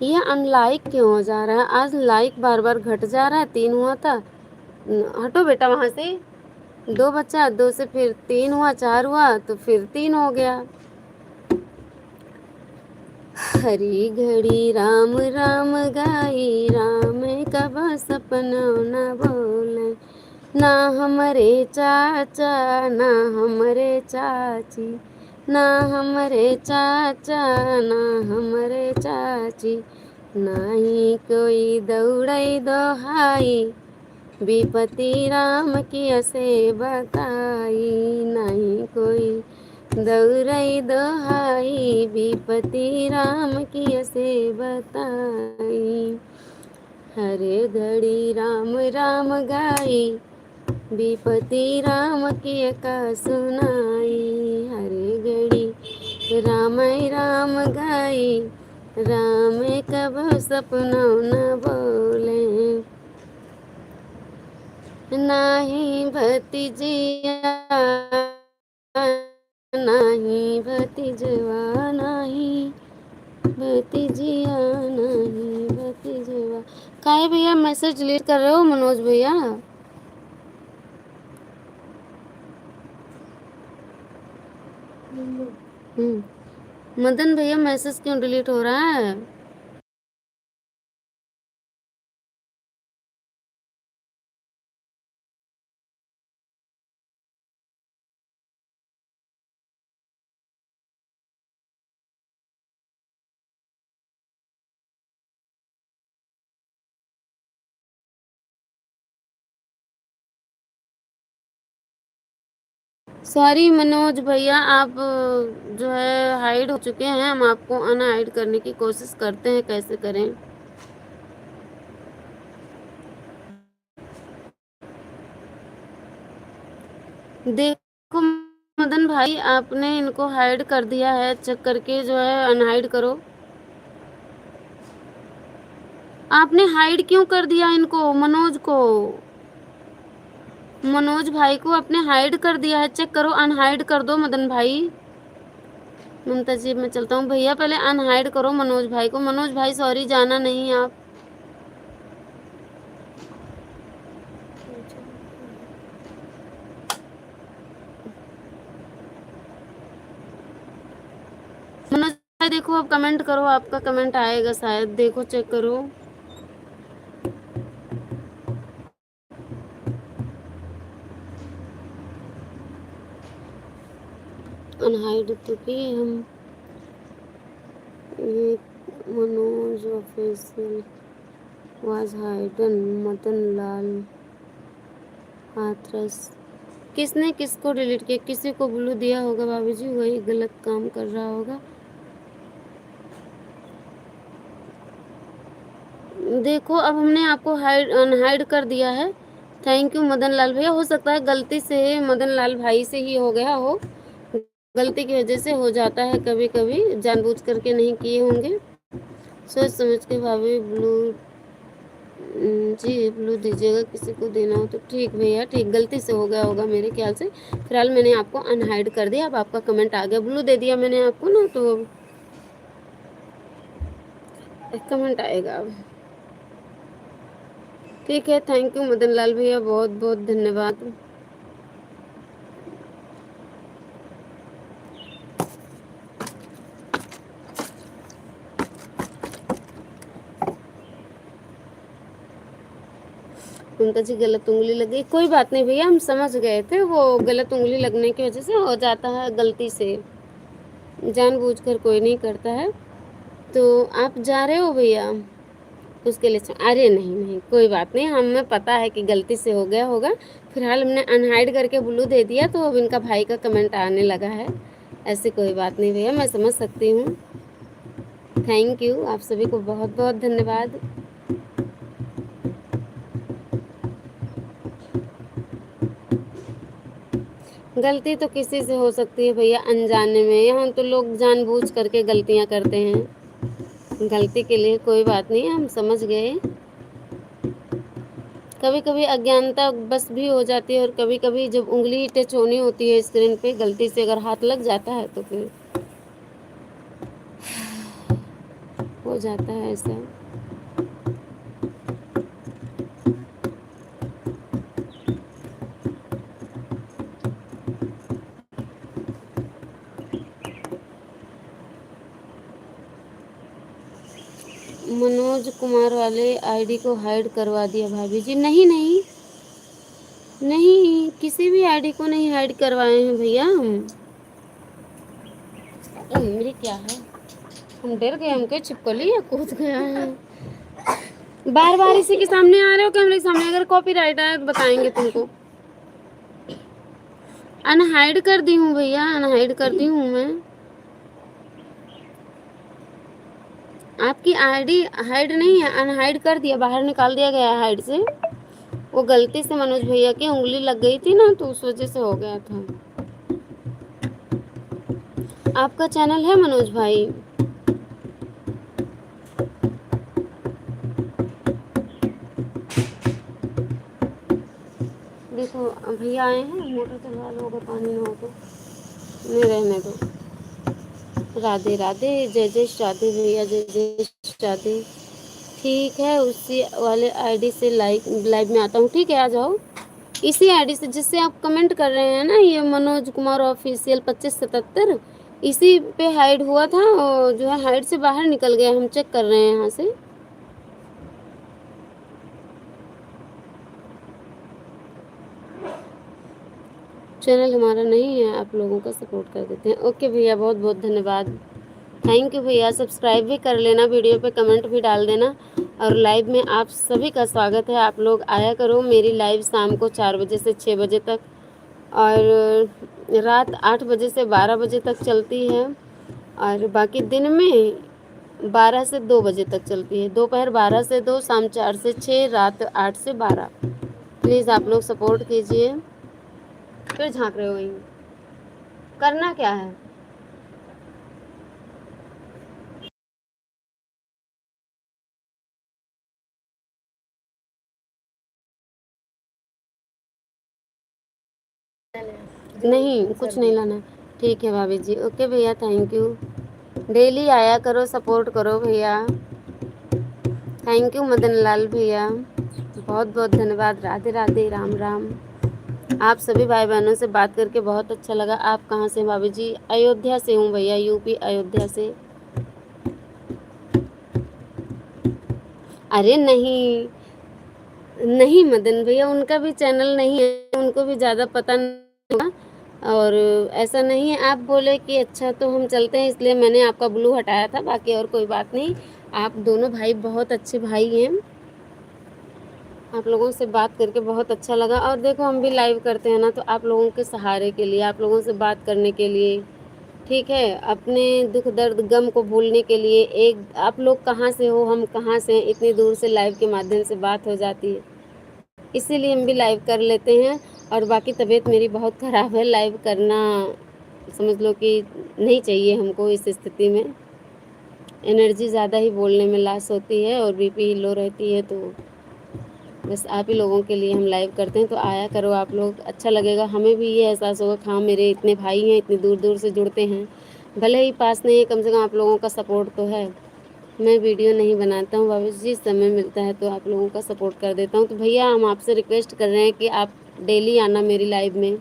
ये अनलाइक क्यों हो जा रहा है आज? लाइक बार बार घट जा रहा है। 3 हुआ था, हटो बेटा वहाँ से। 2 बच्चा, 2 से फिर 3 हुआ, 4 हुआ तो फिर 3 हो गया। हरी घड़ी राम राम गाई राम कब सपना न बोले। ना हमारे चाचा ना हमारे चाची, ना हमारे चाचा ना हमारे चाची। नहीं कोई दौड़ई दोहाई विपति राम की से बताई। नहीं कोई दौड़ई दोहाई विपति राम की से बताई। हरे घड़ी राम राम गाई विपति राम की का सुनाई। हरे घड़ी राम राम गाई राम कब सपना न बोले। नाही भतीजिया नहीं भतीजवा, नहीं भतीजिया नहीं भतीजवा। काहे भैया मैसेज डिलीट कर रहे हो मनोज भैया? मदन भैया मैसेज क्यों डिलीट हो रहा है? सॉरी मनोज भैया, आप जो है हाइड हो चुके हैं। हम आपको अनहाइड करने की कोशिश करते हैं, कैसे करें। देखो मदन भाई, आपने इनको हाइड कर दिया है, चेक करके जो है अनहाइड करो। आपने हाइड क्यों कर दिया इनको? मनोज को, मनोज भाई को आपने हाइड कर दिया है, चेक करो, अनहाइड कर दो मदन भाई। ममता जी मैं चलता हूँ भैया, पहले अनहाइड करो मनोज भाई को। मनोज भाई सॉरी, जाना नहीं आप। मनोज भाई देखो, अब कमेंट करो, आपका कमेंट आएगा शायद, देखो चेक करो। अनहाइड तो किए हम। ये Manoj official was hidden, Madan Lal Hathras. किसने किसको डिलीट किया? किसी को ब्लू दिया होगा भाभी जी, वही गलत काम कर रहा होगा। देखो अब हमने आपको हाइड अनहाइड कर दिया है। थैंक यू मदन लाल भैया। हो सकता है गलती से मदन लाल भाई से ही हो गया हो, गलती की वजह से हो जाता है कभी कभी, जानबूझ करके नहीं किए होंगे। सोच समझ के भाभी ब्लू जी ब्लू दीजिएगा, किसी को देना हो तो। ठीक भैया ठीक, गलती से हो गया होगा मेरे ख्याल से। फिलहाल मैंने आपको अनहाइड कर दिया। अब आपका कमेंट आ गया, ब्लू दे दिया मैंने आपको ना, तो एक कमेंट आएगा अब। ठीक है, थैंक यू मदन लाल भैया, बहुत बहुत धन्यवाद। ममता जी गलत उंगली लग गई, कोई बात नहीं भैया, हम समझ गए थे, वो गलत उंगली लगने की वजह से हो जाता है, गलती से, जानबूझकर कोई नहीं करता है। तो आप जा रहे हो भैया उसके लिए? अरे नहीं नहीं, कोई बात नहीं, हमें पता है कि गलती से हो गया होगा। फिलहाल हमने अनहाइड करके ब्लू दे दिया, तो अब इनका भाई का कमेंट आने लगा है। ऐसी कोई बात नहीं भैया, मैं समझ सकती हूँ। थैंक यू, आप सभी को बहुत बहुत धन्यवाद। गलती तो किसी से हो सकती है भैया, अनजाने में। यहाँ तो लोग जानबूझ करके गलतियाँ करते हैं। गलती के लिए कोई बात नहीं, हम समझ गए। कभी कभी अज्ञानता बस भी हो जाती है, और कभी कभी जब उंगली टच होनी होती है स्क्रीन पे, गलती से अगर हाथ लग जाता है तो फिर हो जाता है ऐसा। मनोज कुमार वाले आईडी को हाइड करवा दिया भाभी जी। नहीं नहीं नहीं, किसी भी आईडी को नहीं हाइड करवाए हैं भैया हम। मेरी क्या है, हम डर गए, हम क्या छिपकली या कूद गया है। बार बार इसी के सामने आ रहे हो कैमरे के सामने, अगर कॉपीराइट आया तो बताएंगे तुमको। अनहाइड कर दी हूँ भैया, अनहाइड कर दी हूँ मैं। आपकी आईडी हाइड नहीं है, अनहाइड कर दिया, बाहर निकाल दिया गया है हाइड से। वो गलती से मनोज भैया की उंगली लग गई थी ना, तो उस वजह से हो गया था। आपका चैनल है मनोज भाई? देखो भैया आए हैं, मोटर चलवा लो अगर पानी ना हो तो। नहीं रहने दो। राधे राधे, जय जय राधे भैया, जय जय राधे। ठीक है, उसी वाले आईडी से लाइव में आता हूँ। ठीक है, आ जाओ। इसी आईडी से जिससे आप कमेंट कर रहे हैं ना, ये मनोज कुमार ऑफिशियल 2577, इसी पे हाइड हुआ था, और जो है हाइड से बाहर निकल गया। हम चेक कर रहे हैं यहाँ से। चैनल हमारा नहीं है, आप लोगों का सपोर्ट कर देते हैं। ओके भैया, बहुत बहुत धन्यवाद। थैंक यू भैया, सब्सक्राइब भी कर लेना, वीडियो पे कमेंट भी डाल देना। और लाइव में आप सभी का स्वागत है। आप लोग आया करो मेरी लाइव शाम को 4 बजे से 6 बजे तक, और रात 8 बजे से 12 बजे तक चलती है, और बाकी दिन में 12 से 2 बजे तक चलती है। दोपहर 12 से 2, शाम 4 से 6, रात 8 से 12। प्लीज़ आप लोग सपोर्ट कीजिए। फिर झांक रहे हो वहीं, करना क्या है? नहीं, कुछ नहीं लाना। ठीक है भाभी जी, ओके भैया, थैंक यू। डेली आया करो, सपोर्ट करो भैया। थैंक यू मदन लाल भैया, बहुत बहुत धन्यवाद। राधे राधे, राम राम। आप सभी भाई बहनों से बात करके बहुत अच्छा लगा। आप कहाँ से भाभी जी? अयोध्या से हूँ भैया, यूपी अयोध्या से। अरे नहीं नहीं मदन भैया, उनका भी चैनल नहीं है, उनको भी ज़्यादा पता नहीं होगा। और ऐसा नहीं है, आप बोले कि अच्छा तो हम चलते हैं, इसलिए मैंने आपका ब्लू हटाया था, बाकी और कोई बात नहीं। आप दोनों भाई बहुत अच्छे भाई हैं। आप लोगों से बात करके बहुत अच्छा लगा। और देखो हम भी लाइव करते हैं ना, तो आप लोगों के सहारे के लिए, आप लोगों से बात करने के लिए, ठीक है, अपने दुख दर्द गम को भूलने के लिए। एक आप लोग कहाँ से हो, हम कहाँ से हैं, इतनी दूर से लाइव के माध्यम से बात हो जाती है, इसीलिए हम भी लाइव कर लेते हैं। और बाकी तबीयत मेरी बहुत ख़राब है, लाइव करना समझ लो कि नहीं चाहिए हमको। इस स्थिति में एनर्जी ज़्यादा ही बोलने में लॉस होती है, और बीपी लो रहती है, तो बस आप ही लोगों के लिए हम लाइव करते हैं। तो आया करो आप लोग, अच्छा लगेगा, हमें भी ये एहसास होगा कि हाँ मेरे इतने भाई हैं, इतनी दूर दूर से जुड़ते हैं। भले ही पास नहीं है, कम से कम आप लोगों का सपोर्ट तो है। मैं वीडियो नहीं बनाता हूँ बाबू जी, समय मिलता है तो आप लोगों का सपोर्ट कर देता हूँ। तो भैया हम आपसे रिक्वेस्ट कर रहे हैं कि आप डेली आना मेरी लाइव में।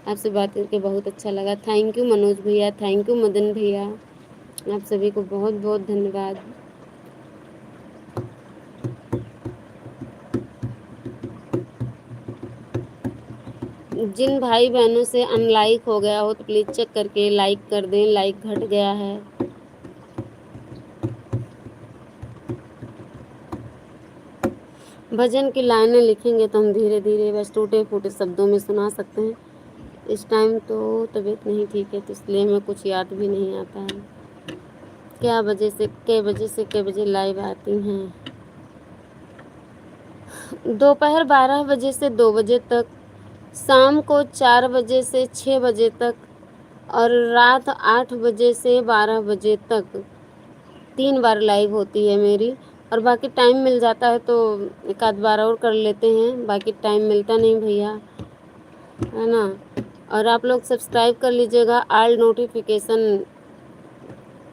आपसे बात करके बहुत अच्छा लगा। थैंक यू मनोज भैया, थैंक यू मदन भैया, आप सभी को बहुत बहुत धन्यवाद। जिन भाई बहनों से अनलाइक हो गया हो तो प्लीज़ चेक करके लाइक कर दें, लाइक घट गया है। भजन की लाइनें लिखेंगे तो हम धीरे धीरे बस टूटे फूटे शब्दों में सुना सकते हैं। इस टाइम तो तबीयत नहीं ठीक है, तो इसलिए हमें कुछ याद भी नहीं आता है क्या बजे से कै बजे लाइव आती हैं। दोपहर 12 बजे से 2 बजे तक, शाम को 4 बजे से 6 बजे तक, और रात 8 बजे से 12 बजे तक 3 बार लाइव होती है मेरी। और बाकी टाइम मिल जाता है तो एक आध बार और कर लेते हैं, बाकी टाइम मिलता नहीं भैया, है ना। और आप लोग सब्सक्राइब कर लीजिएगा ऑल नोटिफिकेशन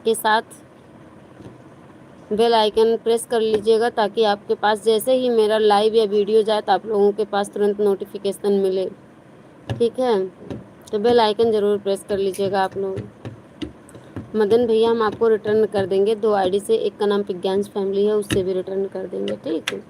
के साथ, बेल आइकन प्रेस कर लीजिएगा ताकि आपके पास जैसे ही मेरा लाइव या वीडियो जाए तो आप लोगों के पास तुरंत नोटिफिकेशन मिले, ठीक है। तो बेल आइकन ज़रूर प्रेस कर लीजिएगा आप लोग। मदन भैया हम आपको रिटर्न कर देंगे 2 आईडी से, एक का नाम पिज्ञांश फैमिली है, उससे भी रिटर्न कर देंगे, ठीक है।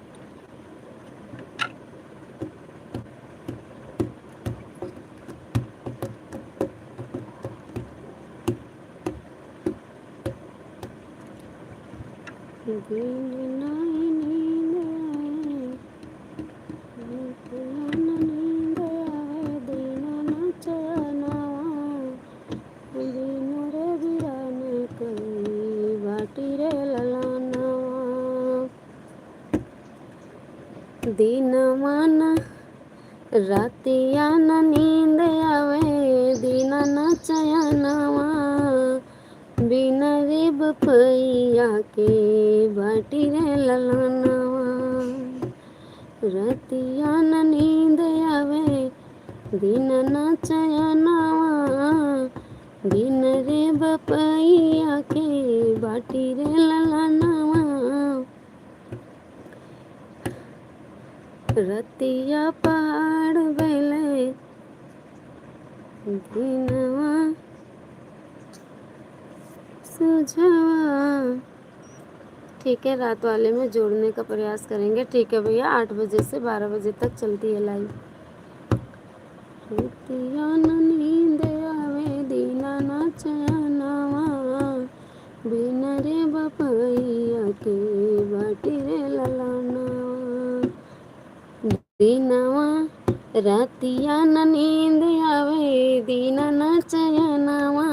दीनवान रातिया न नींद आवे, दीना न चयनवा, बिना रे बपैया के बाटी रे ललनवा। रातिया न नींद आवे, दीना न चयनवा, बिना रे बपैया के बाटी रे ललनवा। रतिया पहाड़ बेले दिनवा सुझवा, ठीक है। रात वाले में जोड़ने का प्रयास करेंगे, ठीक है भैया। 8 बजे से 12 बजे तक चलती है लाइव। रतिया न नींद आवे, दीना न चयनवा, बिना रे बपैया के बाटी रे ललनवा। दीनवा रातिया न नींद आवे, दीना न चयनवा,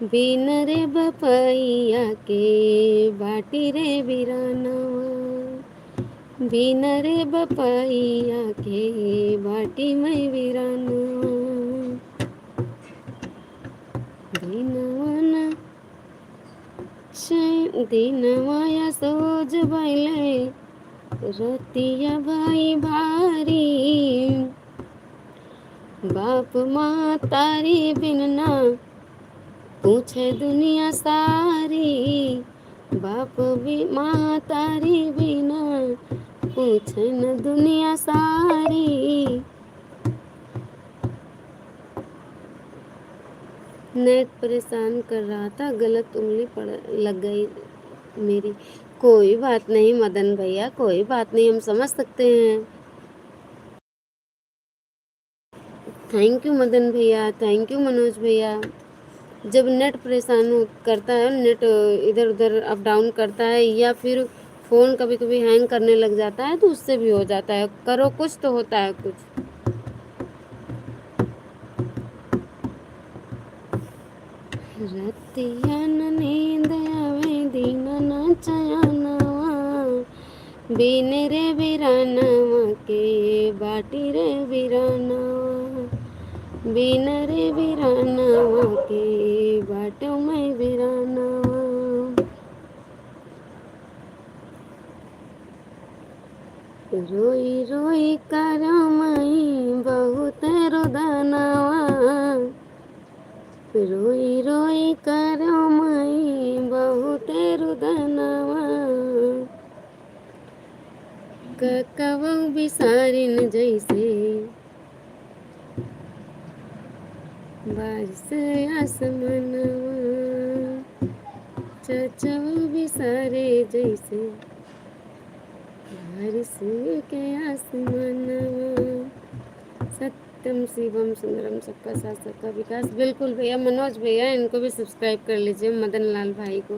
बिन रे बपैया के बाटी रे बिरानवा, बिन रे बपैया के बाटी मैं बिरानवा। दीनवा या सोज बैले, रतिया भाई भारी, बाप माँ तारी बिनना पूछे दुनिया सारी, बाप भी माँ तारी बिना पूछे न दुनिया सारी। नेट परेशान कर रहा था, गलत उंगली पड़ लग गई मेरी। कोई बात नहीं मदन भैया, कोई बात नहीं, हम समझ सकते हैं। थैंक यू मदन भैया, थैंक यू मनोज भैया। जब नेट परेशान करता है, नेट इधर उधर अप डाउन करता है, या फिर फ़ोन कभी कभी हैंग करने लग जाता है, तो उससे भी हो जाता है। करो कुछ तो होता है कुछ। रतिया न नींद आवे, दीना न चयनवा, बिन रे बिरानवा के बाटी रे बिरानवा, बिन रे बिरानवा के बाटो में बिरानवा। रोई रोई करमई बहुत रुदनवा, रोई रोई करमई बहुत रुदनवा, ककवौ बिसारिन जैसे बारिश आसमनवा, चचौ बिसारे जैसे बारिश के आसमनवा। सत्यम शिवम सुंदरम सबका साथ सबका विकास। बिल्कुल भैया। मनोज भैया इनको भी सब्सक्राइब कर लीजिए, मदन लाल भाई को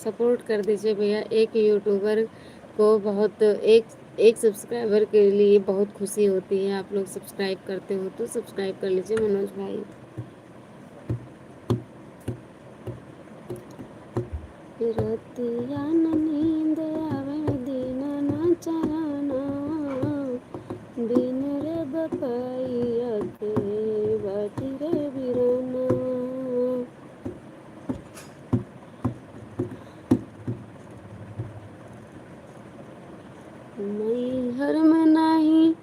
सपोर्ट कर दीजिए भैया। एक यूट्यूबर को बहुत एक सब्सक्राइबर के लिए बहुत खुशी होती है। आप लोग सब्सक्राइब करते हो तो सब्सक्राइब कर लीजिए मनोज भाई। रतिया न नींद आवे दिन न चैना, बिन रे बपैया के बाटी रे बिरना। नैहर में नहीं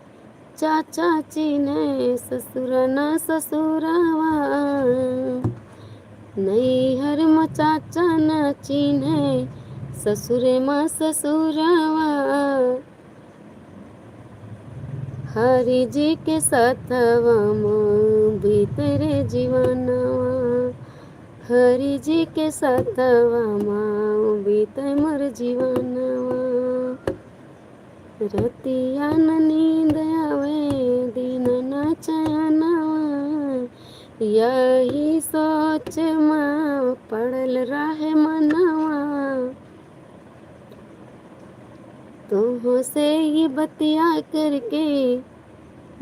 चाचा चिन्हे ससुर न ससुरवा, नैहर में चाचा न चिन्हे ससुरे में ससुरवा। हरि जी के साथवा माँ भीतरे जीवनवा, हरि जी के साथवा माँ भीतर मर जीवनवा। रतिया न नींद आवे दिन न चैनवा, यही सोच माँ पड़ल रहे मनवा। तुह से ये बतिया करके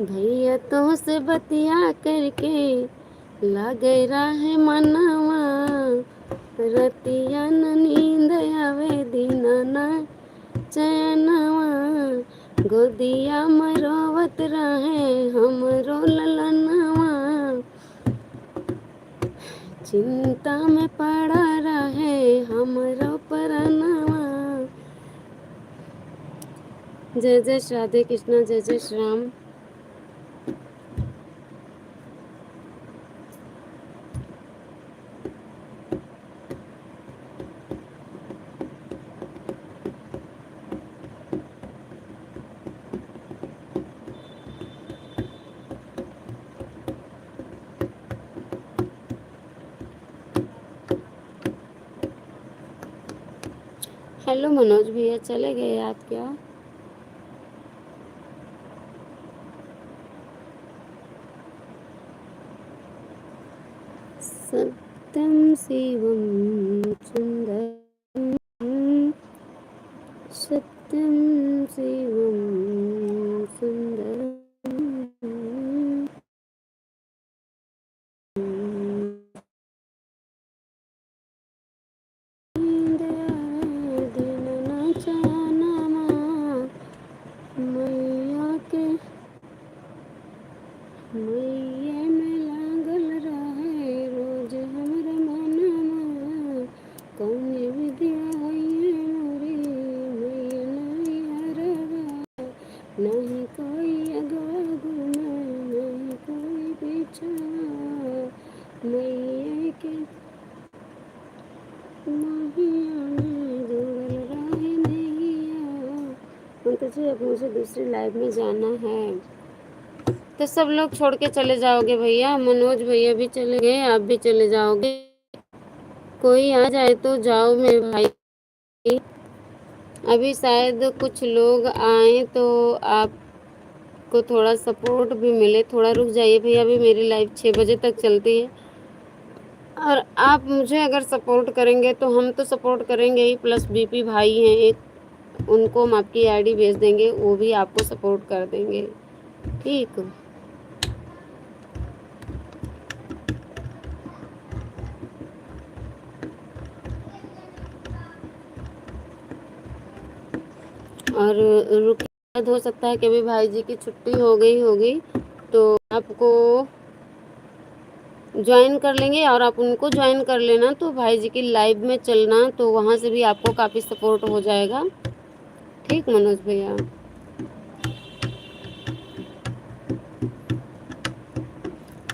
भैया, तुह से बतिया करके लागे रहे मनवा। रतिया न नींद आवे दिन न चैनवा, गोदिया में रोवत रहे हमरो ललनवा। चिंता में पड़ा रहे हमरो परनवा। जय जय राधे कृष्णा, जय जय श्री राम। हेलो मनोज भैया, चले गए आप क्या? सत्यम शिवम सुंदरम, सत्यम शिवम सुंदरम। दिन न चैनमा मैया के मैया में लागल रहे रोज हमरे मनवा। कौन विद्या होइए मोरी मैया नहीं हरवा, नहीं कोई अगवा गुना नहीं कोई पीछा। मैया के महिया में जुड़ल रहे नैया। तो जी अब मुझे दूसरी लाइव में जाना है, तो सब लोग छोड़ के चले जाओगे भैया? मनोज भैया भी चले गए, आप भी चले जाओगे? कोई आ जाए तो जाओ मेरे भाई। अभी शायद कुछ लोग आए तो आपको थोड़ा सपोर्ट भी मिले। थोड़ा रुक जाइए भैया, अभी मेरी लाइव 6 बजे तक चलती है और आप मुझे अगर सपोर्ट करेंगे तो हम तो सपोर्ट करेंगे ही, प्लस बीपी भाई हैं एक, उनको हम आपकी आईडी भेज देंगे, वो भी आपको सपोर्ट कर देंगे। ठीक, और रुक हो सकता है कि अभी भाई जी की छुट्टी हो गई होगी तो आपको ज्वाइन कर लेंगे और आप उनको ज्वाइन कर लेना, तो भाई जी की लाइव में चलना, तो वहाँ से भी आपको काफ़ी सपोर्ट हो जाएगा। ठीक मनोज भैया,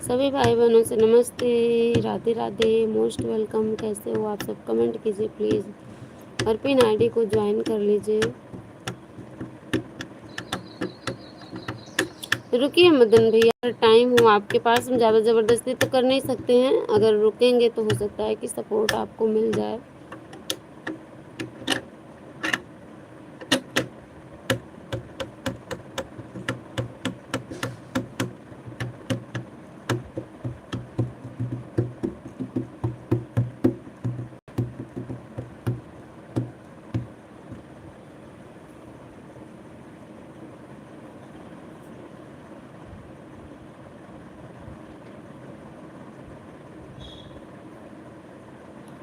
सभी भाई बहनों से नमस्ते, राधे राधे, मोस्ट वेलकम। कैसे हो आप सब? कमेंट कीजिए प्लीज़ और पिन आईडी को ज्वाइन कर लीजिए। रुकिए मदन भैया, टाइम हो आपके पास, हम ज़्यादा ज़बरदस्ती तो कर नहीं सकते हैं। अगर रुकेंगे तो हो सकता है कि सपोर्ट आपको मिल जाए।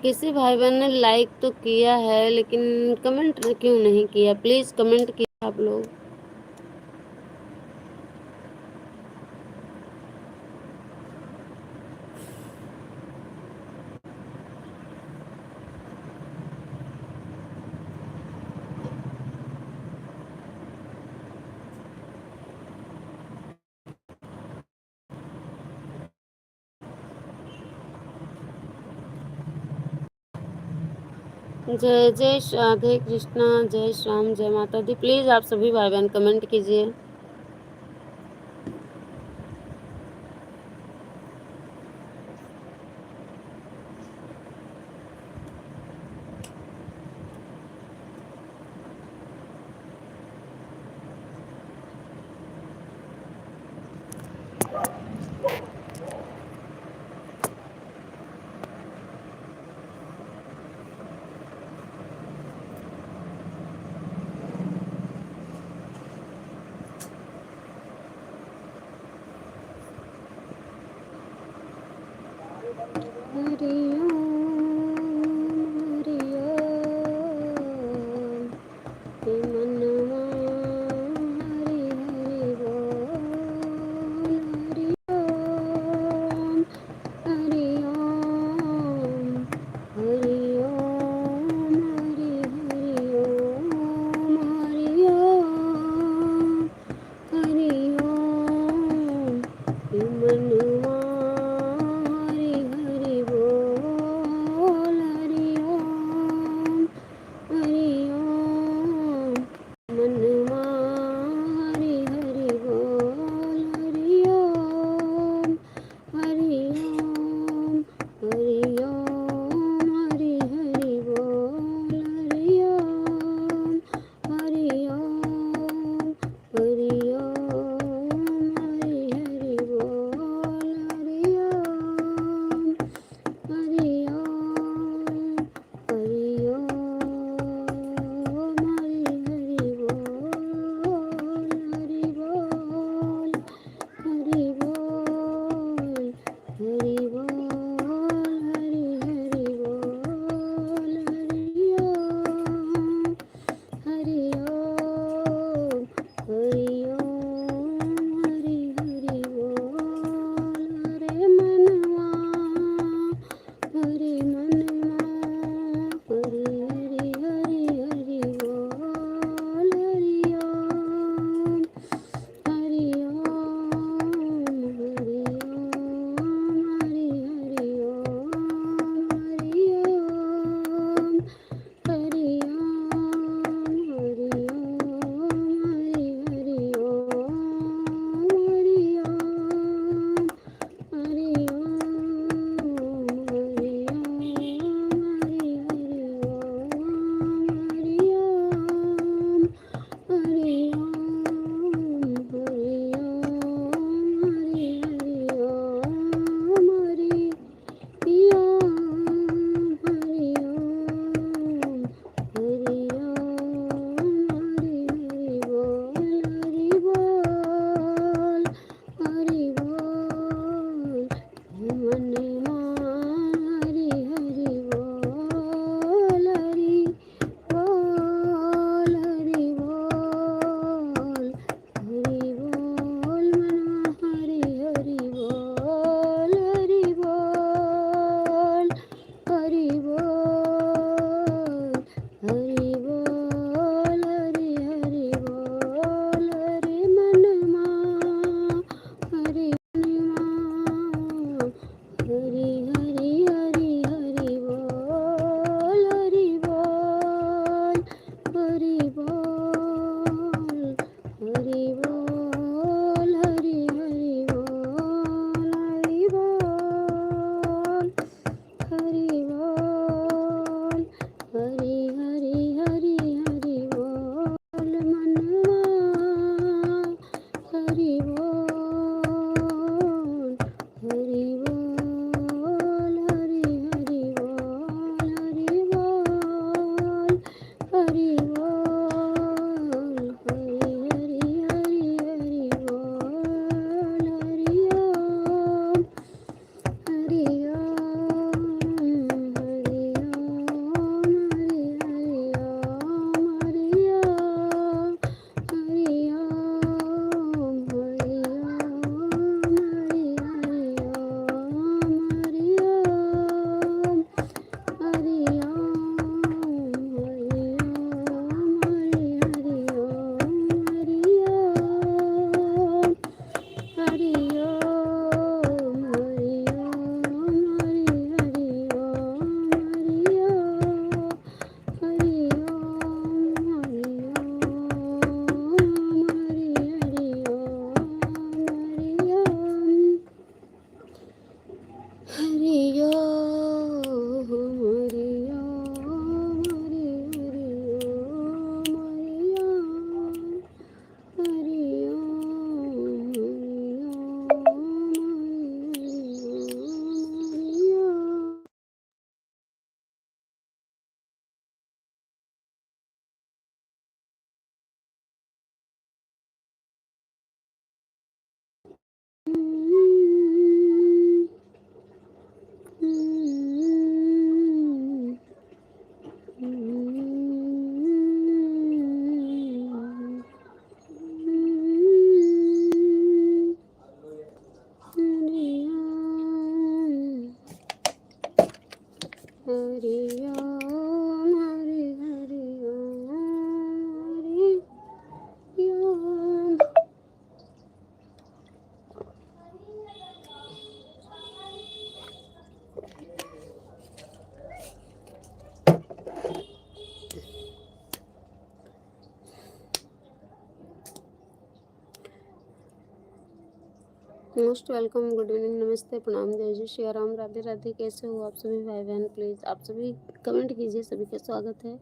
किसी भाई बहन ने लाइक तो किया है लेकिन कमेंट क्यों नहीं किया? प्लीज़ कमेंट किया आप लोग। जय जय राधे कृष्णा, जय श्याम, जय माता दी। प्लीज़ आप सभी भाई बहन कमेंट कीजिए। हरि ओम हे मनवा हरि हरि बोल। हरि ओम हरि ओम हरि हरि ओम हरि ओम हरि ओम हे मनवा हरि हरि बोल। हरि ओम हरि ओम मनवा हरि हरि बोल। हरि ओम हरि ओम हरि ओम हरि हरि बोल। हरि ओम हरि ओम हरि ओम हरि हरि बोल। हरि ओम हरि ओम हरि ओम हरि हरि बोल। हरि बोल हरि बोल हरि बोल हरि हरि बोल। हरि ओम हरि ओम हरि ओम हरि हरि बोल। हरे मनवा हरि मनवा हरि हरि हरि हरि बोल। हरि ओम हरि ओम हरि ओम हरि हरि ओम। हरि ओम हरि ओम हरि ओम हरि हरि ओम। हरि ओम हरि ओम हरि ओम हरि हरि ओम। हरि ओम हरि ओम हरि ओम हरि हरि ओम। हरि ओम हरि ओम हरि ओम हरि हरि बोल। हरि बोल हरि बोल हे मनवा हरि हरि बोल। हरि बोल हरि बोल हरि बोल मनवा हरि हरि बोल। हरि बोल हरि बोल हरि बोल हरि हरि बोल। हरि मनवा हरि मनवा हरि हरि हरि हरि बोल। हरि बोल हरि बोल हरि बोल हरि हरि बोल। हरि बोल हरि बोल हरि हरि हरि हरि बोल। मनवा हरि बोल हरि बोल हरि हरि बोल। हरि बोल हरि बोल हरि हरि हरि हरि बोल। हरि ओम हरि ओम हरि ओम हरि हरि ओम हरि ओम। मोस्ट वेलकम, गुड इवनिंग, नमस्ते, प्रणाम, जय जय श्री राम, राधे राधे। कैसे हो आप सभी भाई बहन? प्लीज़ आप सभी कमेंट कीजिए, सभी का स्वागत है।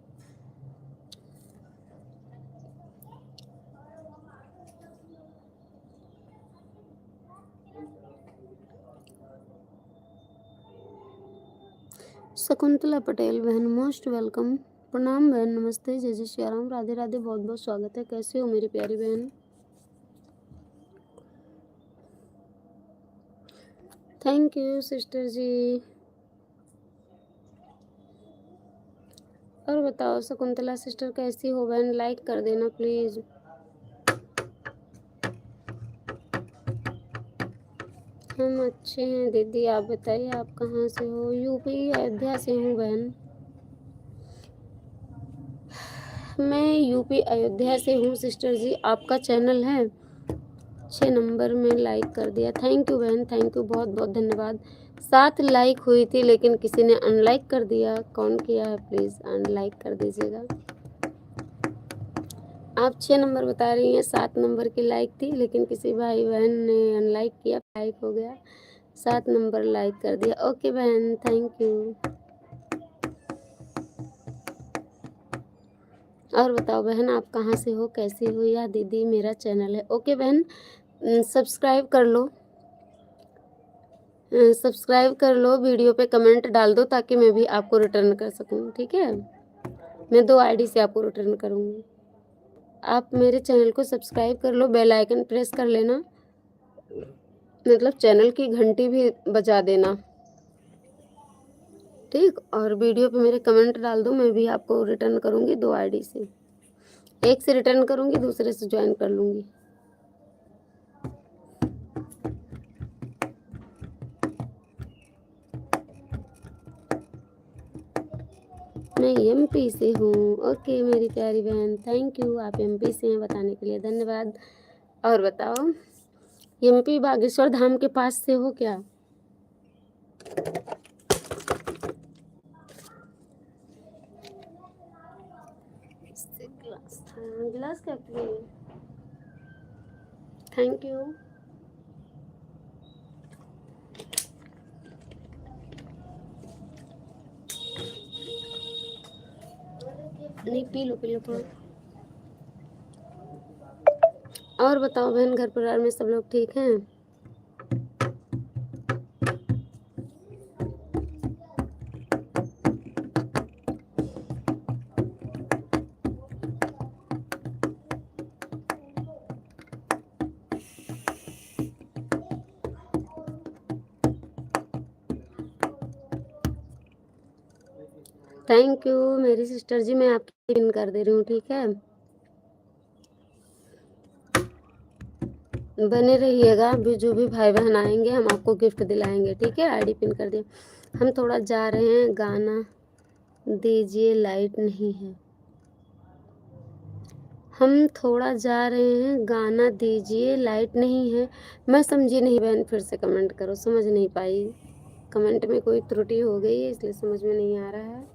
शकुंतला पटेल बहन, मोस्ट वेलकम, प्रणाम बहन, नमस्ते, जय जय श्री राम, राधे राधे, बहुत बहुत स्वागत है। कैसे हो मेरी प्यारी बहन? थैंक यू सिस्टर जी। और बताओ शकुंतला सिस्टर कैसी हो बहन? लाइक कर देना प्लीज़। हम अच्छे हैं दीदी, आप बताइए आप कहाँ से हो? यूपी अयोध्या से हूँ बहन। मैं यूपी अयोध्या से हूँ सिस्टर जी। आपका चैनल है 6 नंबर में लाइक कर दिया। थैंक यू बहन, थैंक यू, बहुत बहुत धन्यवाद। 7 लाइक हुई थी लेकिन किसी ने अनलाइक कर दिया। कौन किया है? प्लीज़ अनलाइक कर दीजिएगा। आप 6 नंबर बता रही हैं, 7 नंबर की लाइक थी लेकिन किसी भाई बहन ने अनलाइक किया, लाइक हो गया, 7 नंबर लाइक कर दिया। ओके बहन, थैंक यू। और बताओ बहन आप कहाँ से हो, कैसी हो? या दीदी मेरा चैनल है। ओके बहन, सब्सक्राइब कर लो, सब्सक्राइब कर लो, वीडियो पे कमेंट डाल दो ताकि मैं भी आपको रिटर्न कर सकूं, ठीक है? मैं 2 आईडी से आपको रिटर्न करूंगी। आप मेरे चैनल को सब्सक्राइब कर लो, बेल आइकन प्रेस कर लेना, मतलब चैनल की घंटी भी बजा देना, ठीक? और वीडियो पे मेरे कमेंट डाल दो, मैं भी आपको रिटर्न करूंगी 2 आईडी से। एक से रिटर्न करूंगी, दूसरे से ज्वाइन कर लूंगी। मैं एमपी से हूँ। ओके मेरी प्यारी बहन, थैंक यू, आप एमपी से हैं बताने के लिए धन्यवाद। और बताओ एमपी बागेश्वर धाम के पास से हो क्या? गिलास क्या? Thank you. नहीं पी लो थोड़ा। और बताओ बहन, घर परिवार में सब लोग ठीक हैं? थैंक यू मेरी सिस्टर जी, मैं आपकी पिन कर दे रही हूँ, ठीक है? बने रहिएगा, भी जो भी भाई बहन आएंगे हम आपको गिफ्ट दिलाएंगे, ठीक है? आईडी पिन कर दिए। हम थोड़ा जा रहे हैं, गाना दीजिए, लाइट नहीं है। हम थोड़ा जा रहे हैं, गाना दीजिए, लाइट नहीं है। मैं समझी नहीं बहन, फिर से कमेंट करो, समझ नहीं पाई। कमेंट में कोई त्रुटि हो गई है इसलिए समझ में नहीं आ रहा है।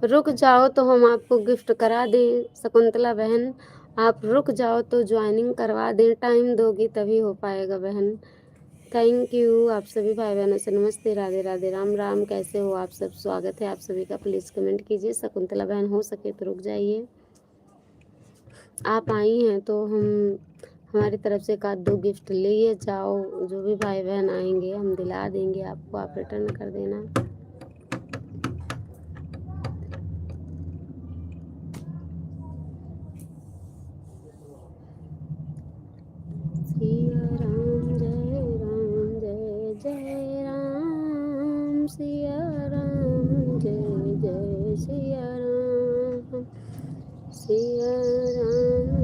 रुक जाओ तो हम आपको गिफ्ट करा दें शकुंतला बहन, आप रुक जाओ तो ज्वाइनिंग करवा दें, टाइम दोगी तभी हो पाएगा बहन। Thank you. आप सभी भाई बहनों से नमस्ते, राधे राधे, राम राम। कैसे हो आप सब? स्वागत है आप सभी का। प्लीज़ कमेंट कीजिए। शकुंतला बहन हो सके तो रुक जाइए। आप आई हैं तो हमारी तरफ से एक आध 2 गिफ्ट लिए जाओ, जो भी भाई बहन आएंगे हम दिला देंगे आपको, आप रिटर्न कर देना। सिया राम जय जय राम, सिया राम जय जय सिया राम, सिया राम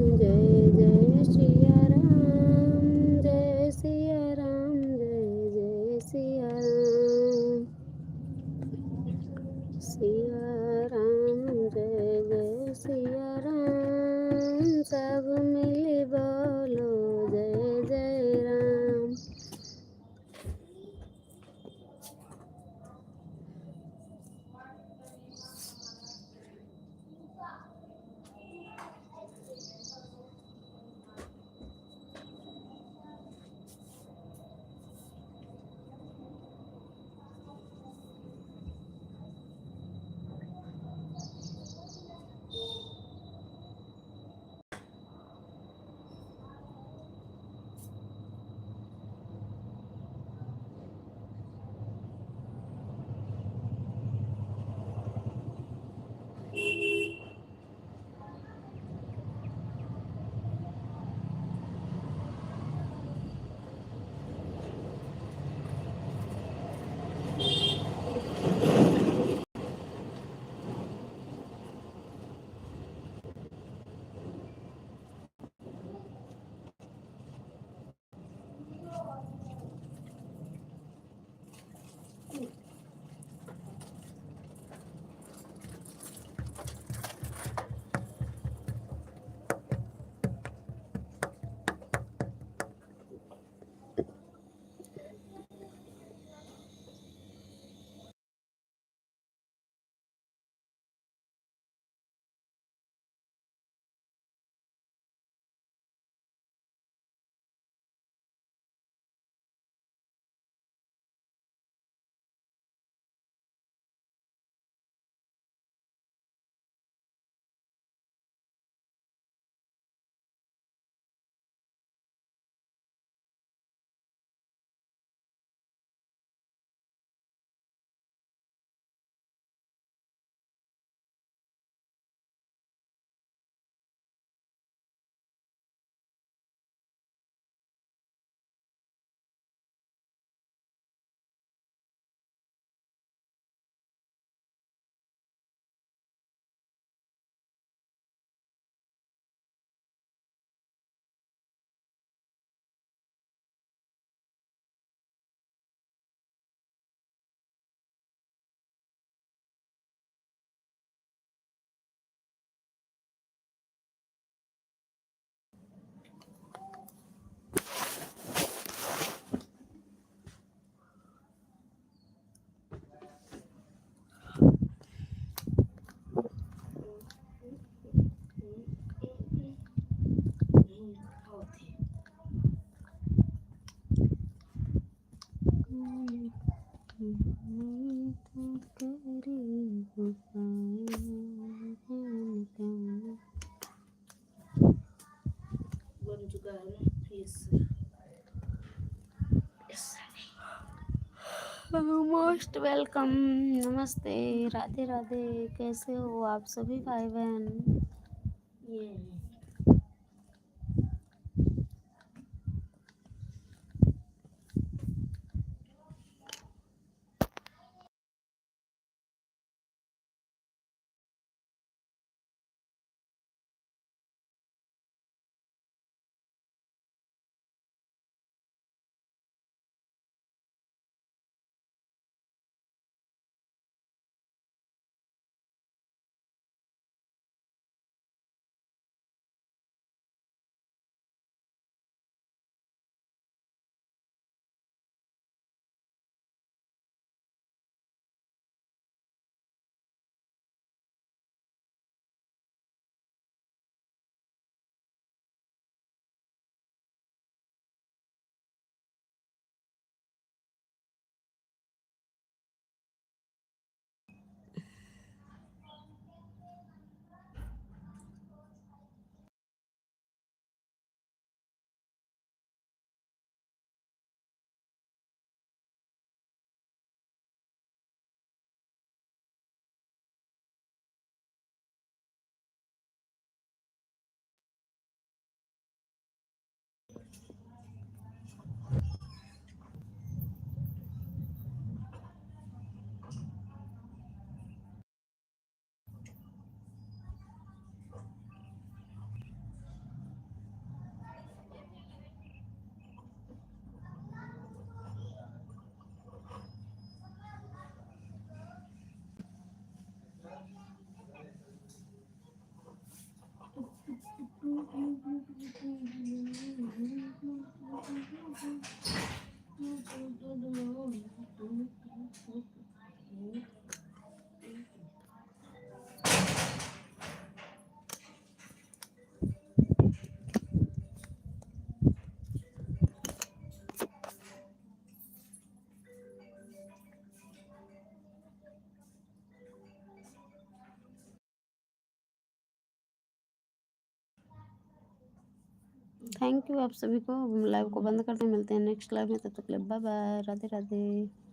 मोस्ट वेलकम। नमस्ते, राधे राधे। कैसे हो आप सभी भाई बहन? थैंक यू आप सभी को। लाइव को बंद करते हैं, मिलते हैं नेक्स्ट लाइव में। तब तक बाय बाय, राधे राधे।